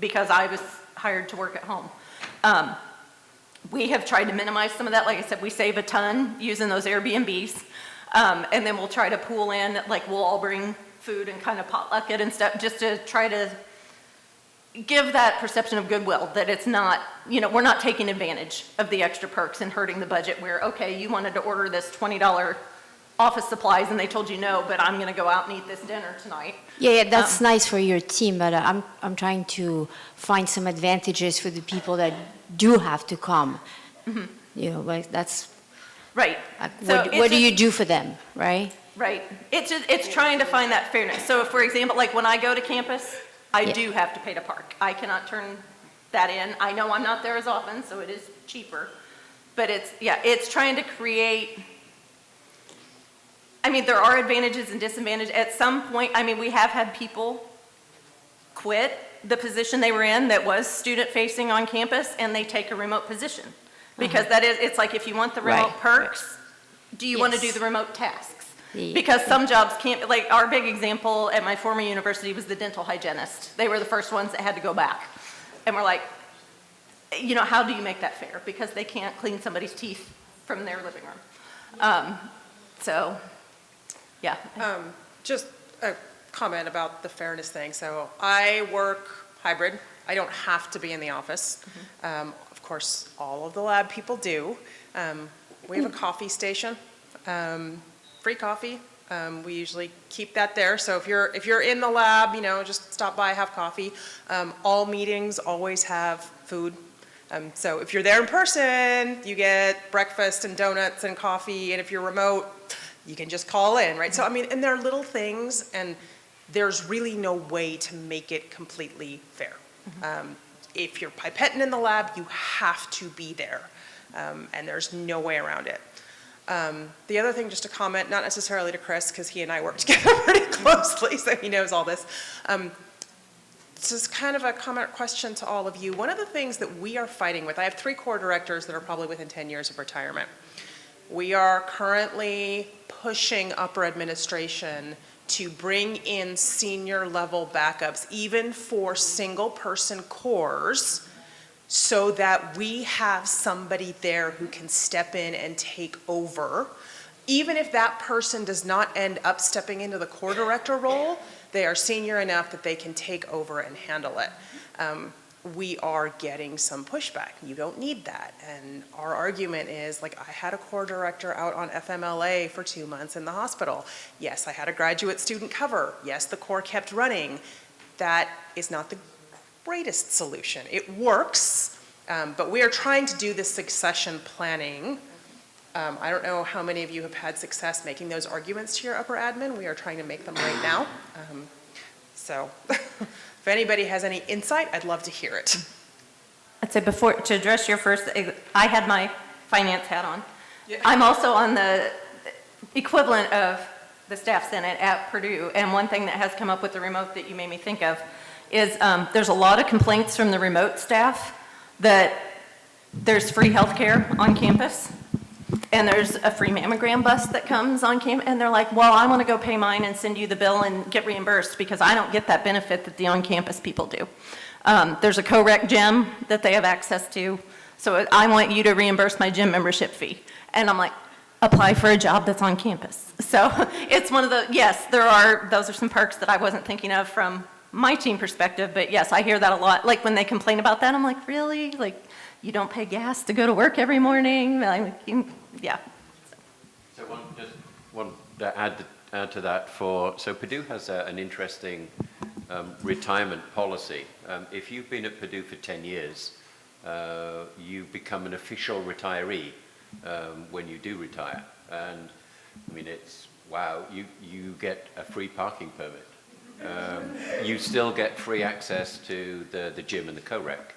because I was hired to work at home. We have tried to minimize some of that. Like I said, we save a ton using those Airbnbs. And then we'll try to pool in, we'll all bring food and kind of potluck it and stuff just to try to give that perception of goodwill that it's not, we're not taking advantage of the extra perks and hurting the budget where, okay, you wanted to order this $20 office supplies and they told you no, but I'm going to go out and eat this dinner tonight. Yeah, that's nice for your team, but I'm trying to find some advantages for the people that do have to come. You know, like that's, Right. what do you do for them, right? Right. It's trying to find that fairness. So if, for example, like when I go to campus, I Yeah. do have to pay to park. I cannot turn that in. I know I'm not there as often, so it is cheaper. But it's trying to create, I mean, there are advantages and disadvantages. At some point, I mean, we have had people quit the position they were in that was student-facing on campus, and they take a remote position. Because it's like, if you want the remote Right. perks, do you want to do Yes. the remote tasks? Yeah. Because some jobs can't, like our big example at my former university was the dental hygienist. They were the first ones that had to go back. And we're like, you know, how do you make that fair? Because they can't clean somebody's teeth from their living room. So, yeah. Just a comment about the fairness thing. So I work hybrid. I don't have to be in the office. Of course, all of the lab people do. We have a coffee station, free coffee. We usually keep that there. So if you're in the lab, you know, just stop by, have coffee. All meetings always have food. So if you're there in person, you get breakfast and donuts and coffee. And if you're remote, you can just call in, right? So, I mean, and there are little things, and there's really no way to make it completely fair. If you're pipetting in the lab, you have to be there, and there's no way around it. The other thing, just to comment, not necessarily to Chris, because he and I work together pretty closely, so he knows all this. This is kind of a comment or question to all of you. One of the things that we are fighting with, I have 3 core directors that are probably within 10 years of retirement. We are currently pushing upper administration to bring in senior level backups, even for single person cores, so that we have somebody there who can step in and take over. Even if that person does not end up stepping into the core director role, they are senior enough that they can take over and handle it. We are getting some pushback. You don't need that. And our argument is, like, I had a core director out on FMLA for 2 months in the hospital. Yes, I had a graduate student cover. Yes, the core kept running. That is not the greatest solution. It works, but we are trying to do this succession planning. I don't know how many of you have had success making those arguments to your upper admin. We are trying to make them right now. So if anybody has any insight, I'd love to hear it. I'd say before, to address your first, I had my finance hat on. Yeah. I'm also on the equivalent of the staff senate at Purdue, and one thing that has come up with the remote that you made me think of is there's a lot of complaints from the remote staff that there's free healthcare on campus, and there's a free mammogram bus that comes on campus, and they're like, well, I want to go pay mine and send you the bill and get reimbursed because I don't get that benefit that the on-campus people do. There's a co-rec gym that they have access to, so I want you to reimburse my gym membership fee. And I'm like, apply for a job that's on campus. So it's one of the, yes, those are some perks that I wasn't thinking of from my team perspective, but yes, I hear that a lot. Like when they complain about that, I'm like, really? Like, you don't pay gas to go to work every morning? Like, yeah. So one to add to that so Purdue has an interesting retirement policy. If you've been at Purdue for 10 years, you become an official retiree when you do retire. And I mean, it's, wow, you get a free parking permit. You still get free access to the gym and the co-rec.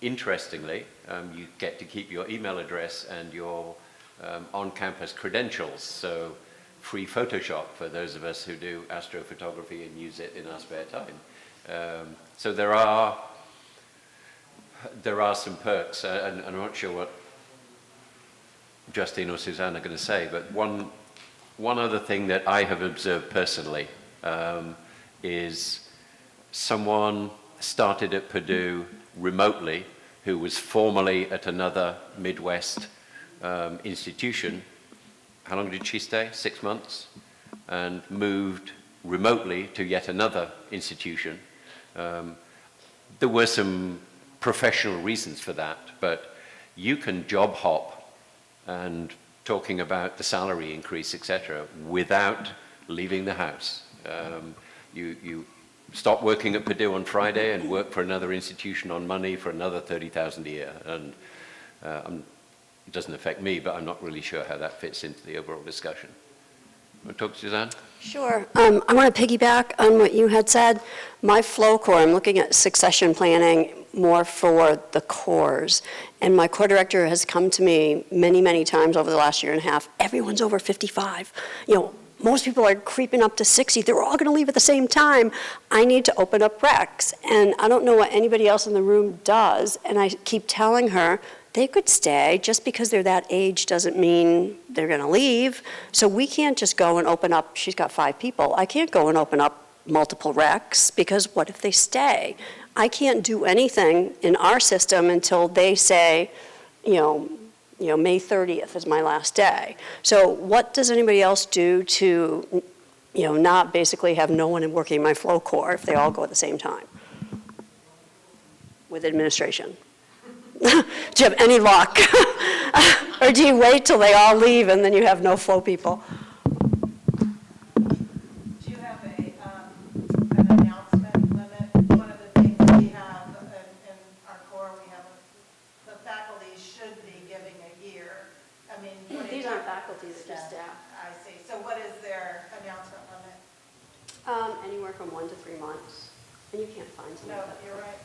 Interestingly, you get to keep your email address and your on-campus credentials, so free Photoshop for those of us who do astrophotography and use it in our spare time. So there are some perks, and I'm not sure what Justine or Suzanne are going to say, but one other thing that I have observed personally is someone started at Purdue remotely who was formerly at another Midwest institution. How long did she stay? 6 months? And moved remotely to yet another institution. There were some professional reasons for that, but you can job hop and talking about the salary increase, etc., without leaving the house. You stop working at Purdue on Friday and work for another institution on Monday for another $30,000 a year. And it doesn't affect me, but I'm not really sure how that fits into the overall discussion. Want to talk to Suzanne? Sure. I want to piggyback on what you had said. My flow core, I'm looking at succession planning more for the cores. And my core director has come to me many, many times over the last year and a half. Everyone's over 55. You know, most people are creeping up to 60. They're all going to leave at the same time. I need to open up recs. And I don't know what anybody else in the room does. And I keep telling her, they could stay. Just because they're that age doesn't mean they're going to leave. So we can't just go and open up, she's got 5 people. I can't go and open up multiple recs because what if they stay? I can't do anything in our system until they say, you know, May 30th is my last day. So what does anybody else do to, you know, not basically have no one working my flow core if they all go at the same time with administration? Do you have any luck? Or do you wait till they all leave and then you have no flow people? Do you have an announcement limit? One of the things we have in our core, we have the faculty should be giving a year. I mean, These aren't faculty, they're just staff. I see. So what is their announcement limit? Anywhere from 1 to 3 months. And you can't find some No, of that. you're right.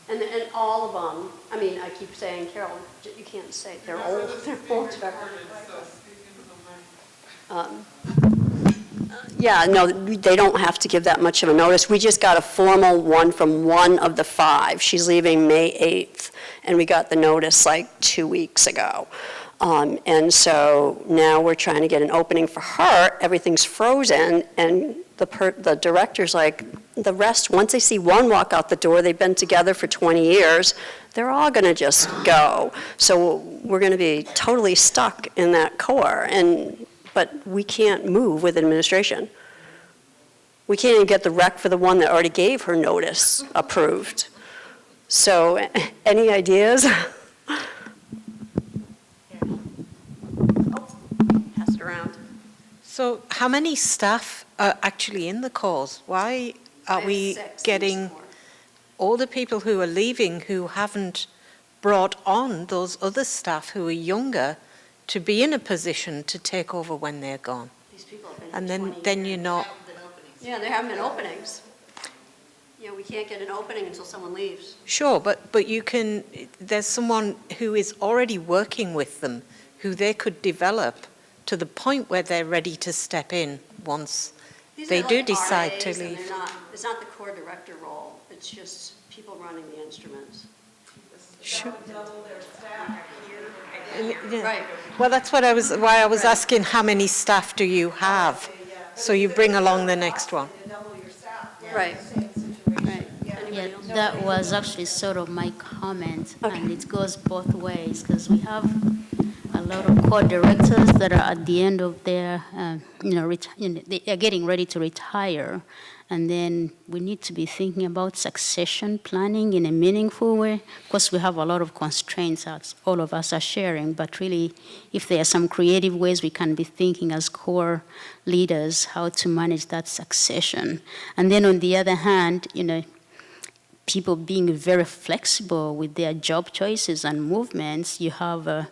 And all of them, I mean, I keep saying, Carol, you can't say, they're old, they're older. Yeah, no, they don't have to give that much of a notice. We just got a formal one from one of the 5. She's leaving May 8th, and we got the notice like 2 weeks ago. And so now we're trying to get an opening for her. Everything's frozen, and the director's like, the rest, once they see one walk out the door, they've been together for 20 years, they're all going to just go. So we're going to be totally stuck in that core, but we can't move with administration. We can't even get the rec for the one that already gave her notice approved. So any ideas? Pass it around. So how many staff are actually in the cores? Why are we 6 getting older people who are leaving who haven't brought on those other staff who are younger to be in a position to take over when they're gone? These people have been And here 20 then years. you're not, Yeah, there haven't been openings. You know, we can't get an opening until someone leaves. sure, but you can, there's someone who is already working with them who they could develop to the point where they're ready to step in once These they are do like decide to RAs, and leave. it's not the core director role, it's just people running the instruments. Sure. Double their staff here. Yeah. Right. Well, that's why I was asking how many staff do you have? So you bring along the next one. To double your staff. Right. Same situation. Right. Yeah, Anybody else? that was actually sort of my comment, and it goes both ways, because we have a lot of core directors that are at the end of their, they are getting ready to retire, and then we need to be thinking about succession planning in a meaningful way. Of course, we have a lot of constraints, as all of us are sharing, but really, if there are some creative ways we can be thinking as core leaders how to manage that succession. And then on the other hand, people being very flexible with their job choices and movements. You have,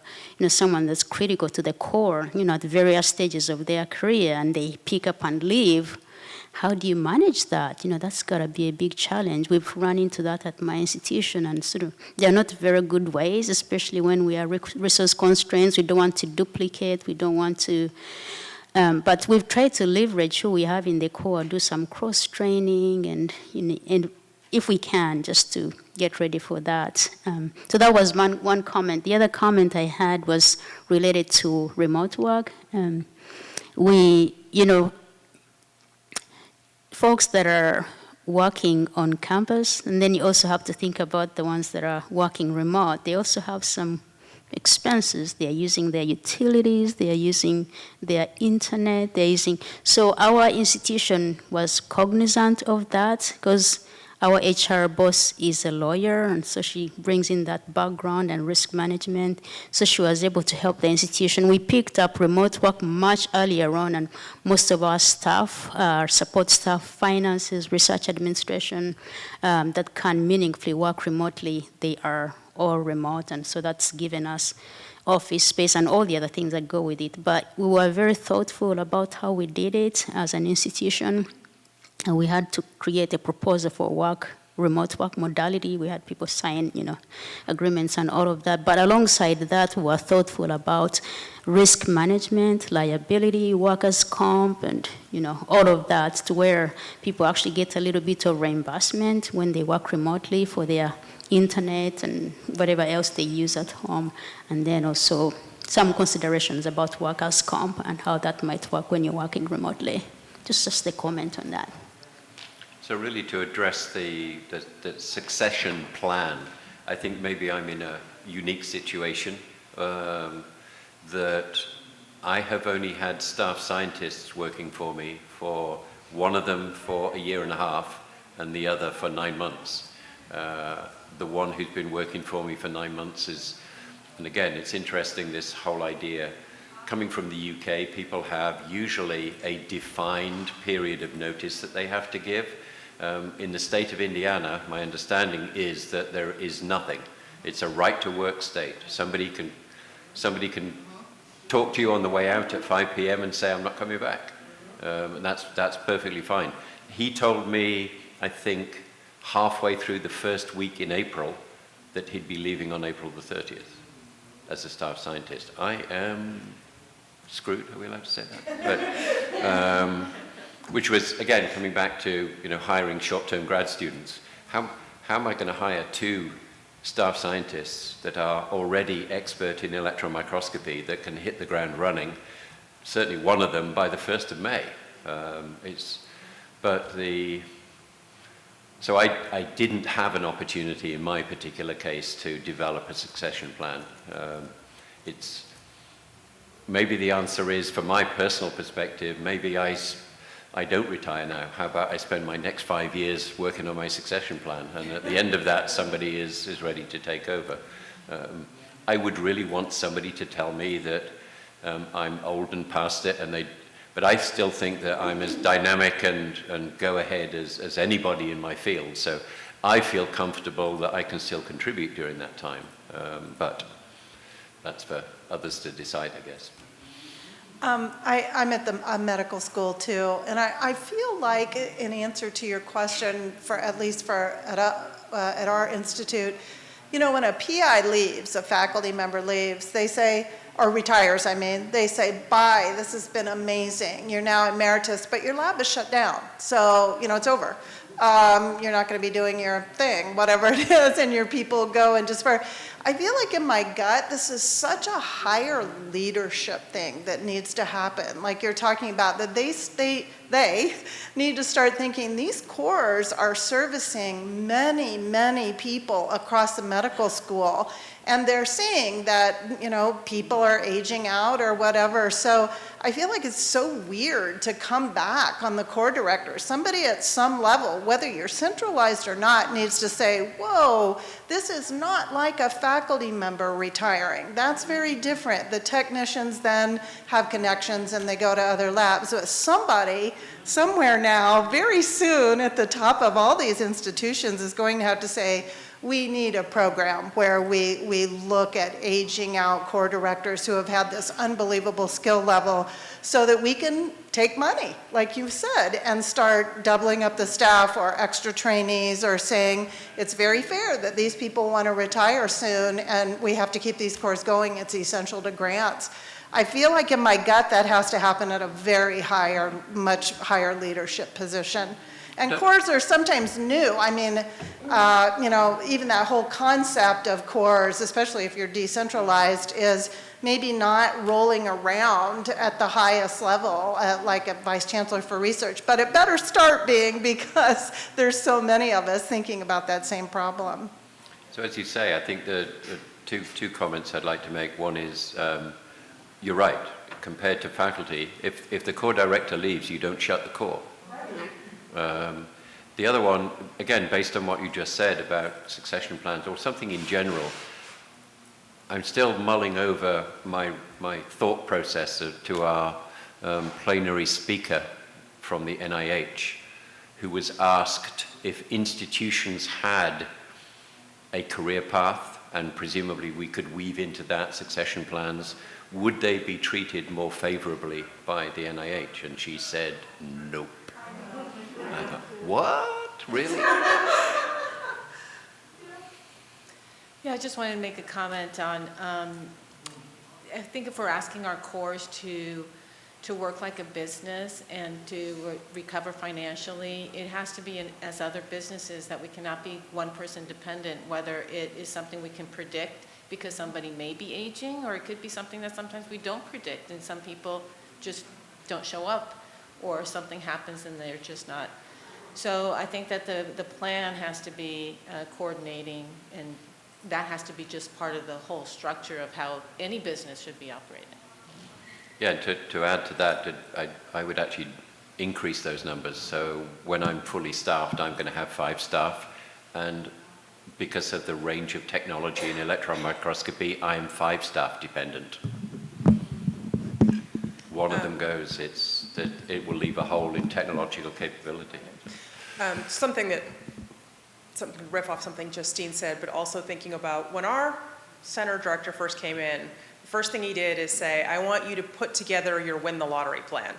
someone that's critical to the core, at the various stages of their career, and they pick up and leave. How do you manage that? That's got to be a big challenge. We've run into that at my institution, and they're not very good ways, especially when we are resource constraints. We don't want to duplicate. We don't want to. But we've tried to leverage who we have in the core, do some cross training, and if we can, just to get ready for that. So that was one comment. The other comment I had was related to remote work. Folks that are working on campus, and then you also have to think about the ones that are working remote. They also have some expenses. They are using their utilities, they are using their internet, so our institution was cognizant of that, because our HR boss is a lawyer, and so she brings in that background and risk management. So she was able to help the institution. We picked up remote work much earlier on, and most of our staff, our support staff, finances, research administration, that can meaningfully work remotely, they are all remote, and so that's given us office space and all the other things that go with it. But we were very thoughtful about how we did it as an institution, and we had to create a proposal for remote work modality. We had people sign, agreements and all of that. But alongside that, we were thoughtful about risk management, liability, workers' comp, and all of that, to where people actually get a little bit of reimbursement when they work remotely for their internet and whatever else they use at home. And then also some considerations about workers' comp and how that might work when you're working remotely. Just a comment on that. So really to address the succession plan, I think maybe I'm in a unique situation that I have only had staff scientists working for me, for one of them for 1.5 years and the other for 9 months. The one who's been working for me for 9 months is, and again, it's interesting, this whole idea. Coming from the UK, people have usually a defined period of notice that they have to give. In the state of Indiana, my understanding is that there is nothing. It's a right to work state. Somebody can talk to you on the way out at 5 p.m. and say, I'm not coming back. And that's perfectly fine. He told me, I think, halfway through the first week in April, that he'd be leaving on April the 30th as a staff scientist. I am screwed, are we allowed to say that? But, which was, again, coming back to hiring short-term grad students. How am I going to hire 2 staff scientists that are already expert in electron microscopy that can hit the ground running? Certainly one of them by the 1st of May. So I didn't have an opportunity in my particular case to develop a succession plan. Maybe the answer is, from my personal perspective, maybe I don't retire now. How about I spend my next 5 years working on my succession plan, and at the end of that, somebody is ready to take over. I would really want somebody to tell me that I'm old and past it, but I still think that I'm as dynamic and go ahead as anybody in my field. So I feel comfortable that I can still contribute during that time. But that's for others to decide, I guess. I'm at the medical school too, and I feel like, in answer to your question, at our institute, when a PI leaves, a faculty member leaves, they say, or retires, they say, bye, this has been amazing. You're now emeritus, but your lab is shut down. So, it's over. You're not going to be doing your thing, whatever it is, and your people go and just I feel like in my gut, this is such a higher leadership thing that needs to happen. Like you're talking about, that they need to start thinking these cores are servicing many, many people across the medical school. And they're seeing that, people are aging out or whatever. So I feel like it's so weird to come back on the core director. Somebody at some level, whether you're centralized or not, needs to say, whoa, this is not like a faculty member retiring. That's very different. The technicians then have connections and they go to other labs. So somebody somewhere now, very soon at the top of all these institutions, is going to have to say, we need a program where we look at aging out core directors who have had this unbelievable skill level so that we can take money, like you said, and start doubling up the staff or extra trainees, or saying it's very fair that these people want to retire soon and we have to keep these cores going. It's essential to grants. I feel like in my gut that has to happen at a very higher, much higher leadership position. And cores are sometimes new. Even that whole concept of cores, especially if you're decentralized, is maybe not rolling around at the highest level, like a vice chancellor for research. But it better start being, because there's so many of us thinking about that same problem. So as you say, I think the two comments I'd like to make. One is, you're right, compared to faculty, if the core director leaves, you don't shut the core. The other one, again, based on what you just said about succession plans or something in general, I'm still mulling over my thought process to our plenary speaker from the NIH, who was asked if institutions had a career path, and presumably we could weave into that succession plans, would they be treated more favorably by the NIH? And she said, nope. I thought, what? Really? Yeah, I just wanted to make a comment on, I think if we're asking our cores to work like a business and to recover financially, it has to be as other businesses, that we cannot be one person dependent, whether it is something we can predict because somebody may be aging, or it could be something that sometimes we don't predict and some people just don't show up, or something happens and they're just not. So I think that the plan has to be coordinating, and that has to be just part of the whole structure of how any business should be operating. Yeah, and to add to that, I would actually increase those numbers. So when I'm fully staffed, I'm going to have 5 staff, and because of the range of technology in electron microscopy, I'm 5 staff dependent. One of them goes, it will leave a hole in technological capability. Something to riff off something Justine said, but also thinking about when our center director first came in, the first thing he did is say, I want you to put together your win the lottery plan.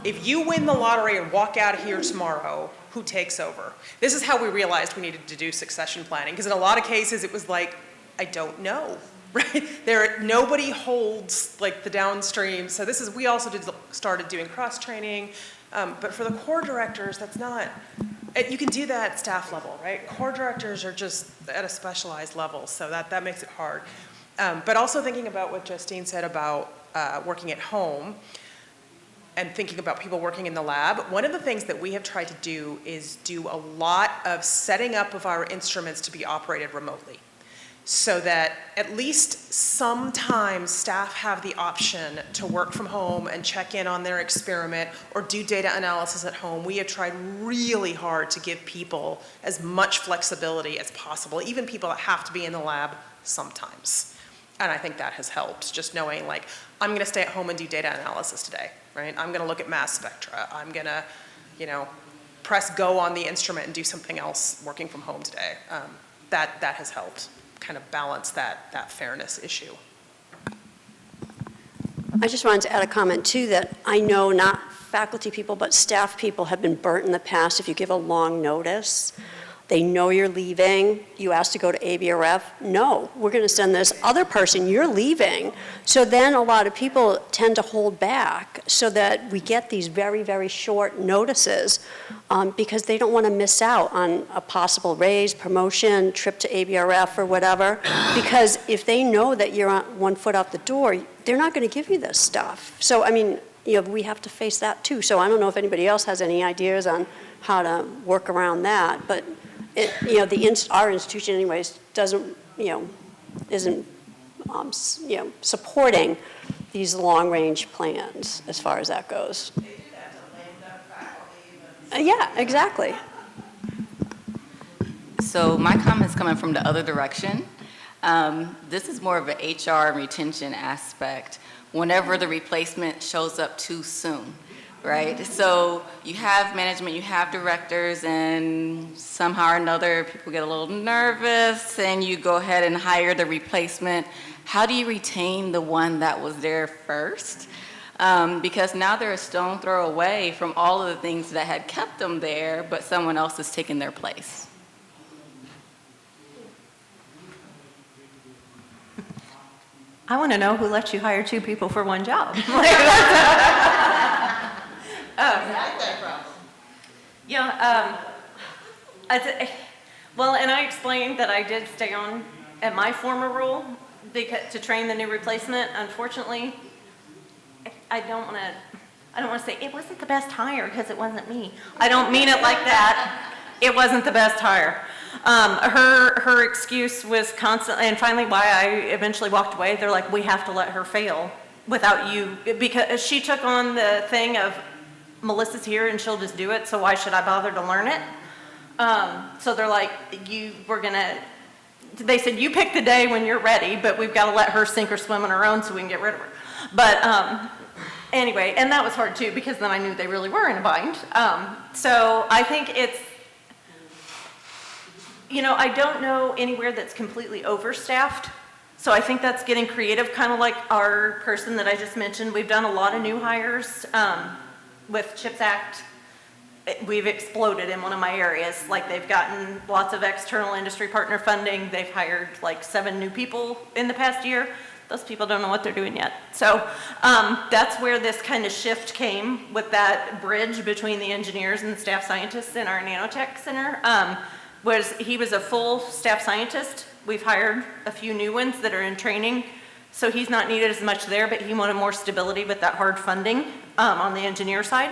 If you win the lottery and walk out of here tomorrow, who takes over? This is how we realized we needed to do succession planning, because in a lot of cases it was like, I don't know, right? Nobody holds like the downstream. So this is, we also started doing cross training, but for the core directors, that's not, you can do that at staff level, right? Core directors are just at a specialized level, so that makes it hard. But also thinking about what Justine said about working at home and thinking about people working in the lab, one of the things that we have tried to do is do a lot of setting up of our instruments to be operated remotely, so that at least sometimes staff have the option to work from home and check in on their experiment or do data analysis at home. We have tried really hard to give people as much flexibility as possible, even people that have to be in the lab sometimes. And I think that has helped, just knowing like, I'm gonna stay at home and do data analysis today, right? I'm gonna look at mass spectra. I'm gonna, press go on the instrument and do something else working from home today. That has helped kind of balance that fairness issue. I just wanted to add a comment too, that I know not faculty people, but staff people have been burnt in the past if you give a long notice. They know you're leaving, you asked to go to ABRF, no, we're gonna send this other person, you're leaving. So then a lot of people tend to hold back so that we get these very, very short notices because they don't wanna miss out on a possible raise, promotion, trip to ABRF or whatever. Because if they know that you're on 1 foot out the door, they're not gonna give you this stuff. So, I mean, we have to face that too. So I don't know if anybody else has any ideas on how to work around that, but our institution anyways isn't supporting these long-range plans as far as that goes. They do that to lame duck faculty. Yeah, exactly. So my comment's coming from the other direction. This is more of an HR retention aspect. Whenever the replacement shows up too soon, right? So you have management, you have directors, and somehow or another people get a little nervous and you go ahead and hire the replacement. How do you retain the one that was there first? Because now they're a stone throw away from all of the things that had kept them there, but someone else has taken their place. I want to know who let you hire 2 people for 1 job. Well, and I explained that I did stay on at my former role to train the new replacement. Unfortunately, I don't want to say it wasn't the best hire because it wasn't me. I don't mean it like that. It wasn't the best hire. Her excuse was constant, and finally why I eventually walked away, they're like, we have to let her fail without you, because she took on the thing of Melissa's here and she'll just do it, so why should I bother to learn it? So they're like, they said, you pick the day when you're ready, but we've got to let her sink or swim on her own so we can get rid of her. But anyway, and that was hard too, because then I knew they really were in a bind. So I think it's, I don't know anywhere that's completely overstaffed. So I think that's getting creative, kind of like our person that I just mentioned. We've done a lot of new hires with CHIPS Act. We've exploded in one of my areas. Like, they've gotten lots of external industry partner funding. They've hired like 7 new people in the past year. Those people don't know what they're doing yet. So that's where this kind of shift came, with that bridge between the engineers and staff scientists in our nanotech center. He was a full staff scientist. We've hired a few new ones that are in training. So he's not needed as much there, but he wanted more stability with that hard funding on the engineer side.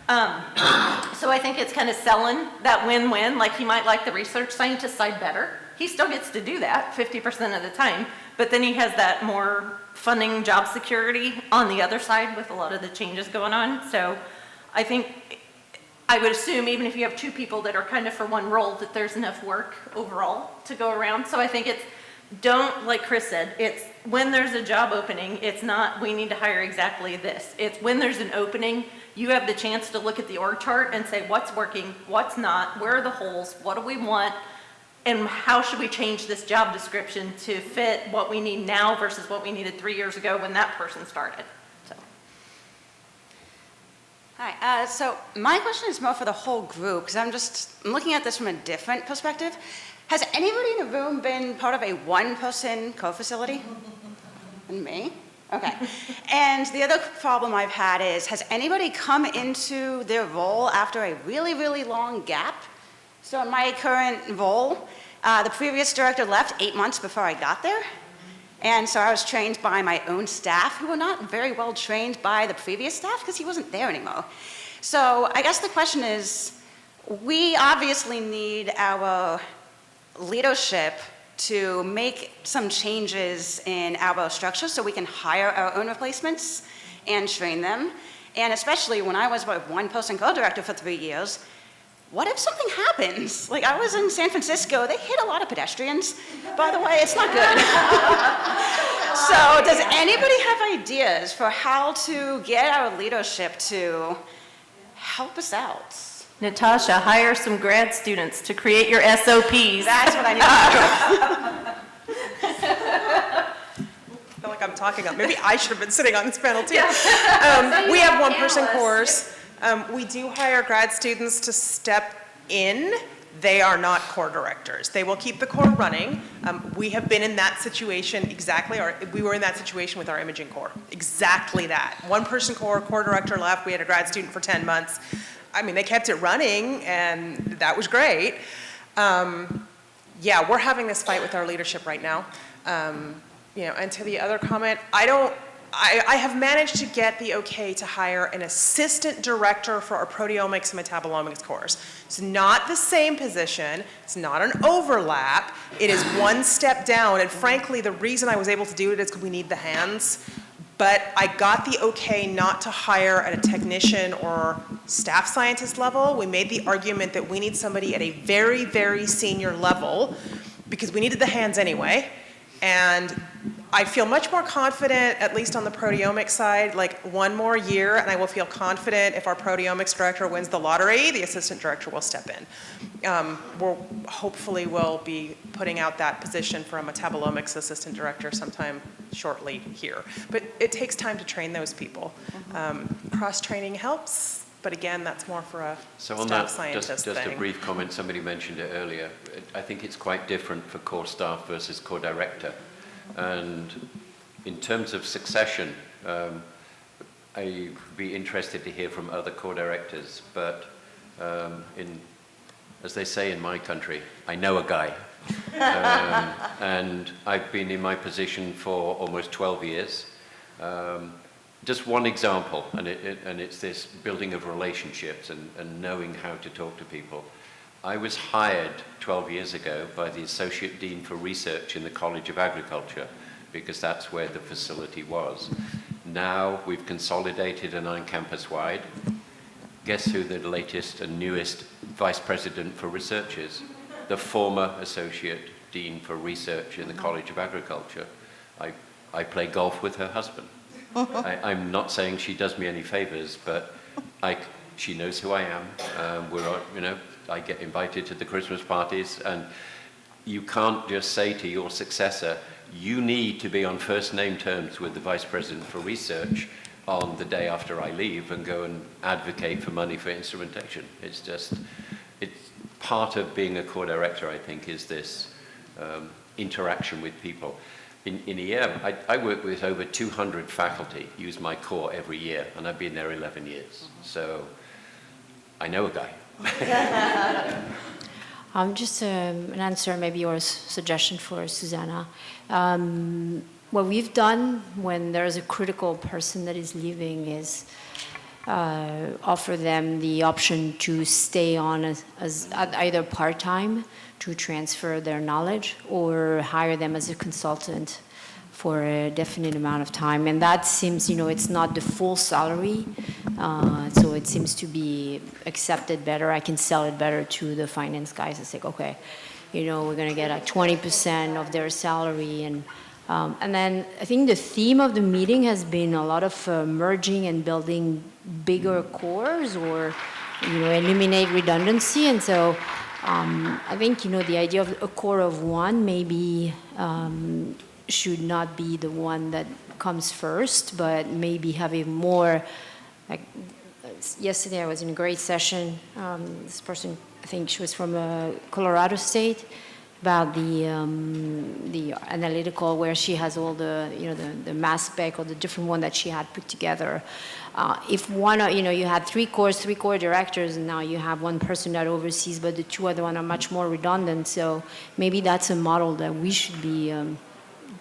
So I think it's kind of selling that win-win. Like, he might like the research scientist side better. He still gets to do that 50% of the time, but then he has that more funding, job security on the other side with a lot of the changes going on. So I think, I would assume, even if you have 2 people that are kind of for one role, that there's enough work overall to go around. So I think it's, like Chris said, it's when there's a job opening, it's not, we need to hire exactly this. It's when there's an opening, you have the chance to look at the org chart and say, what's working, what's not, where are the holes, what do we want, and how should we change this job description to fit what we need now versus what we needed 3 years ago when that person started. So. Hi, so my question is more for the whole group, because I'm looking at this from a different perspective. Has anybody in the room been part of a one-person co-facility? And me? Okay. And the other problem I've had is, has anybody come into their role after a really, really long gap? So in my current role, the previous director left 8 months before I got there. And so I was trained by my own staff, who were not very well trained by the previous staff, because he wasn't there anymore. So I guess the question is, we obviously need our leadership to make some changes in our structure so we can hire our own replacements and train them. And especially when I was a one-person co-director for 3 years, what if something happens? Like, I was in San Francisco, they hit a lot of pedestrians. By the way, it's not good. So does anybody have ideas for how to get our leadership to help us out? Natasha, hire some grad students to create your SOPs. That's what I need. I feel like I'm talking up. Maybe I should have been sitting on this panel too. We have one-person cores. We do hire grad students to step in. They are not core directors. They will keep the core running. We have been in that situation exactly, or we were in that situation with our imaging core. Exactly that. One-person core director left. We had a grad student for 10 months. I mean, they kept it running, and that was great. Yeah, we're having this fight with our leadership right now. And to the other comment, I have managed to get the okay to hire an assistant director for our proteomics and metabolomics course. It's not the same position. It's not an overlap. It is one step down. And frankly, the reason I was able to do it is because we need the hands. But I got the okay not to hire at a technician or staff scientist level. We made the argument that we need somebody at a very, very senior level because we needed the hands anyway. And I feel much more confident, at least on the proteomics side, like 1 more year, and I will feel confident if our proteomics director wins the lottery, the assistant director will step in. Hopefully we'll be putting out that position for a metabolomics assistant director sometime shortly here. But it takes time to train those people. Cross-training helps, but again, that's more for a staff scientist thing. Just a brief comment, somebody mentioned it earlier. I think it's quite different for core staff versus core director. And in terms of succession, I'd be interested to hear from other core directors, but as they say in my country, I know a guy. And I've been in my position for almost 12 years. Just one example, and it's this building of relationships and knowing how to talk to people. I was hired 12 years ago by the Associate Dean for Research in the College of Agriculture because that's where the facility was. Now we've consolidated and on campus wide. guess who the latest and newest vice president for research is? The former associate dean for research in the College of Agriculture. I play golf with her husband. I'm not saying she does me any favors, but she knows who I am. I get invited to the Christmas parties, and you can't just say to your successor, you need to be on first name terms with the vice president for research on the day after I leave and go and advocate for money for instrumentation. It's part of being a core director, I think, is this interaction with people. In a year, I work with over 200 faculty, use my core every year, and I've been there 11 years. So I know a guy. Just an answer, maybe, or a suggestion for Susanna. What we've done when there's a critical person that is leaving is offer them the option to stay on as either part-time to transfer their knowledge, or hire them as a consultant for a definite amount of time. And that seems, it's not the full salary, so it seems to be accepted better. I can sell it better to the finance guys. It's like, okay, we're going to get like 20% of their salary. And then I think the theme of the meeting has been a lot of merging and building bigger cores, or, eliminate redundancy. And so I think, the idea of a core of one maybe should not be the one that comes first, but maybe have a more, like, yesterday I was in a great session. This person, I think she was from Colorado State, about the analytical, where she has all the, the mass spec, or the different one that she had put together. If one, you had three core directors, and now you have one person that oversees, but the two other one are much more redundant. So maybe that's a model that we should be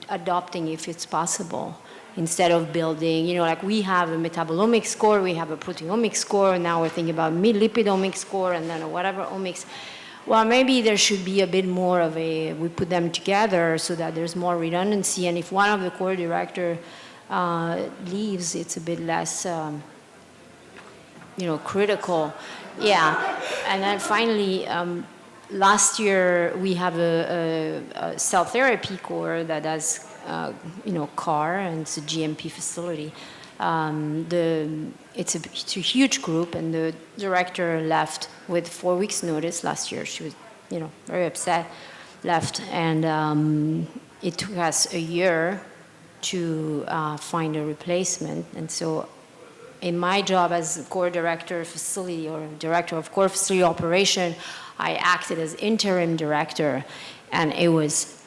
adopting if it's possible, instead of building, like we have a metabolomics score, we have a proteomics score, and now we're thinking about lipidomics score, and then whatever omics. Well, maybe there should be a bit more of we put them together so that there's more redundancy. And if one of the core director leaves, it's a bit less, critical. Yeah. And then finally, last year we have a cell therapy core that has, CAR, and it's a GMP facility. It's a huge group, and the director left with 4 weeks' notice last year. She was, very upset, left, and it took us a year to find a replacement. And so, in my job as core director of facility, or director of core facility operation, I acted as interim director, and it was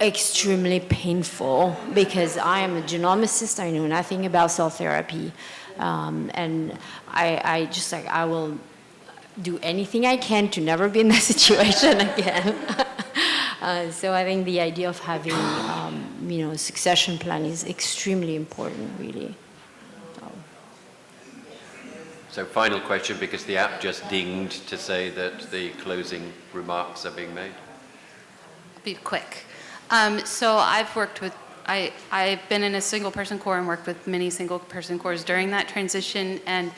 extremely painful because I am a genomicist. I know nothing about cell therapy, and I will do anything I can to never be in that situation again. So I think the idea of having, a succession plan is extremely important, really. So final question, because the app just dinged to say that the closing remarks are being made. Be quick. So I've worked with, I've been in a single person core and worked with many single person cores during that transition, and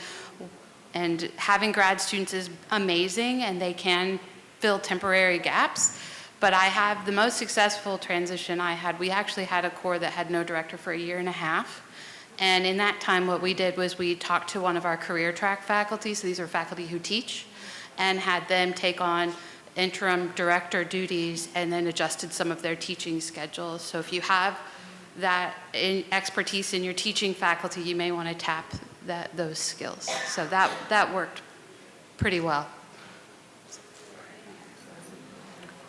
having grad students is amazing, and they can fill temporary gaps. But I have the most successful transition I had. We actually had a core that had no director for 1.5 years. And in that time, what we did was we talked to one of our career track faculty, so these are faculty who teach, and had them take on interim director duties, and then adjusted some of their teaching schedules. So if you have that expertise in your teaching faculty, you may want to tap those skills. So that worked pretty well.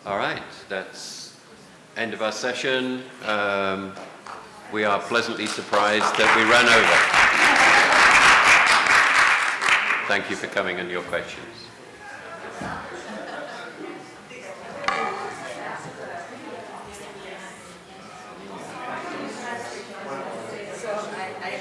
All right, that's end of our session. We are pleasantly surprised that we ran over. Thank you for coming and your questions. So I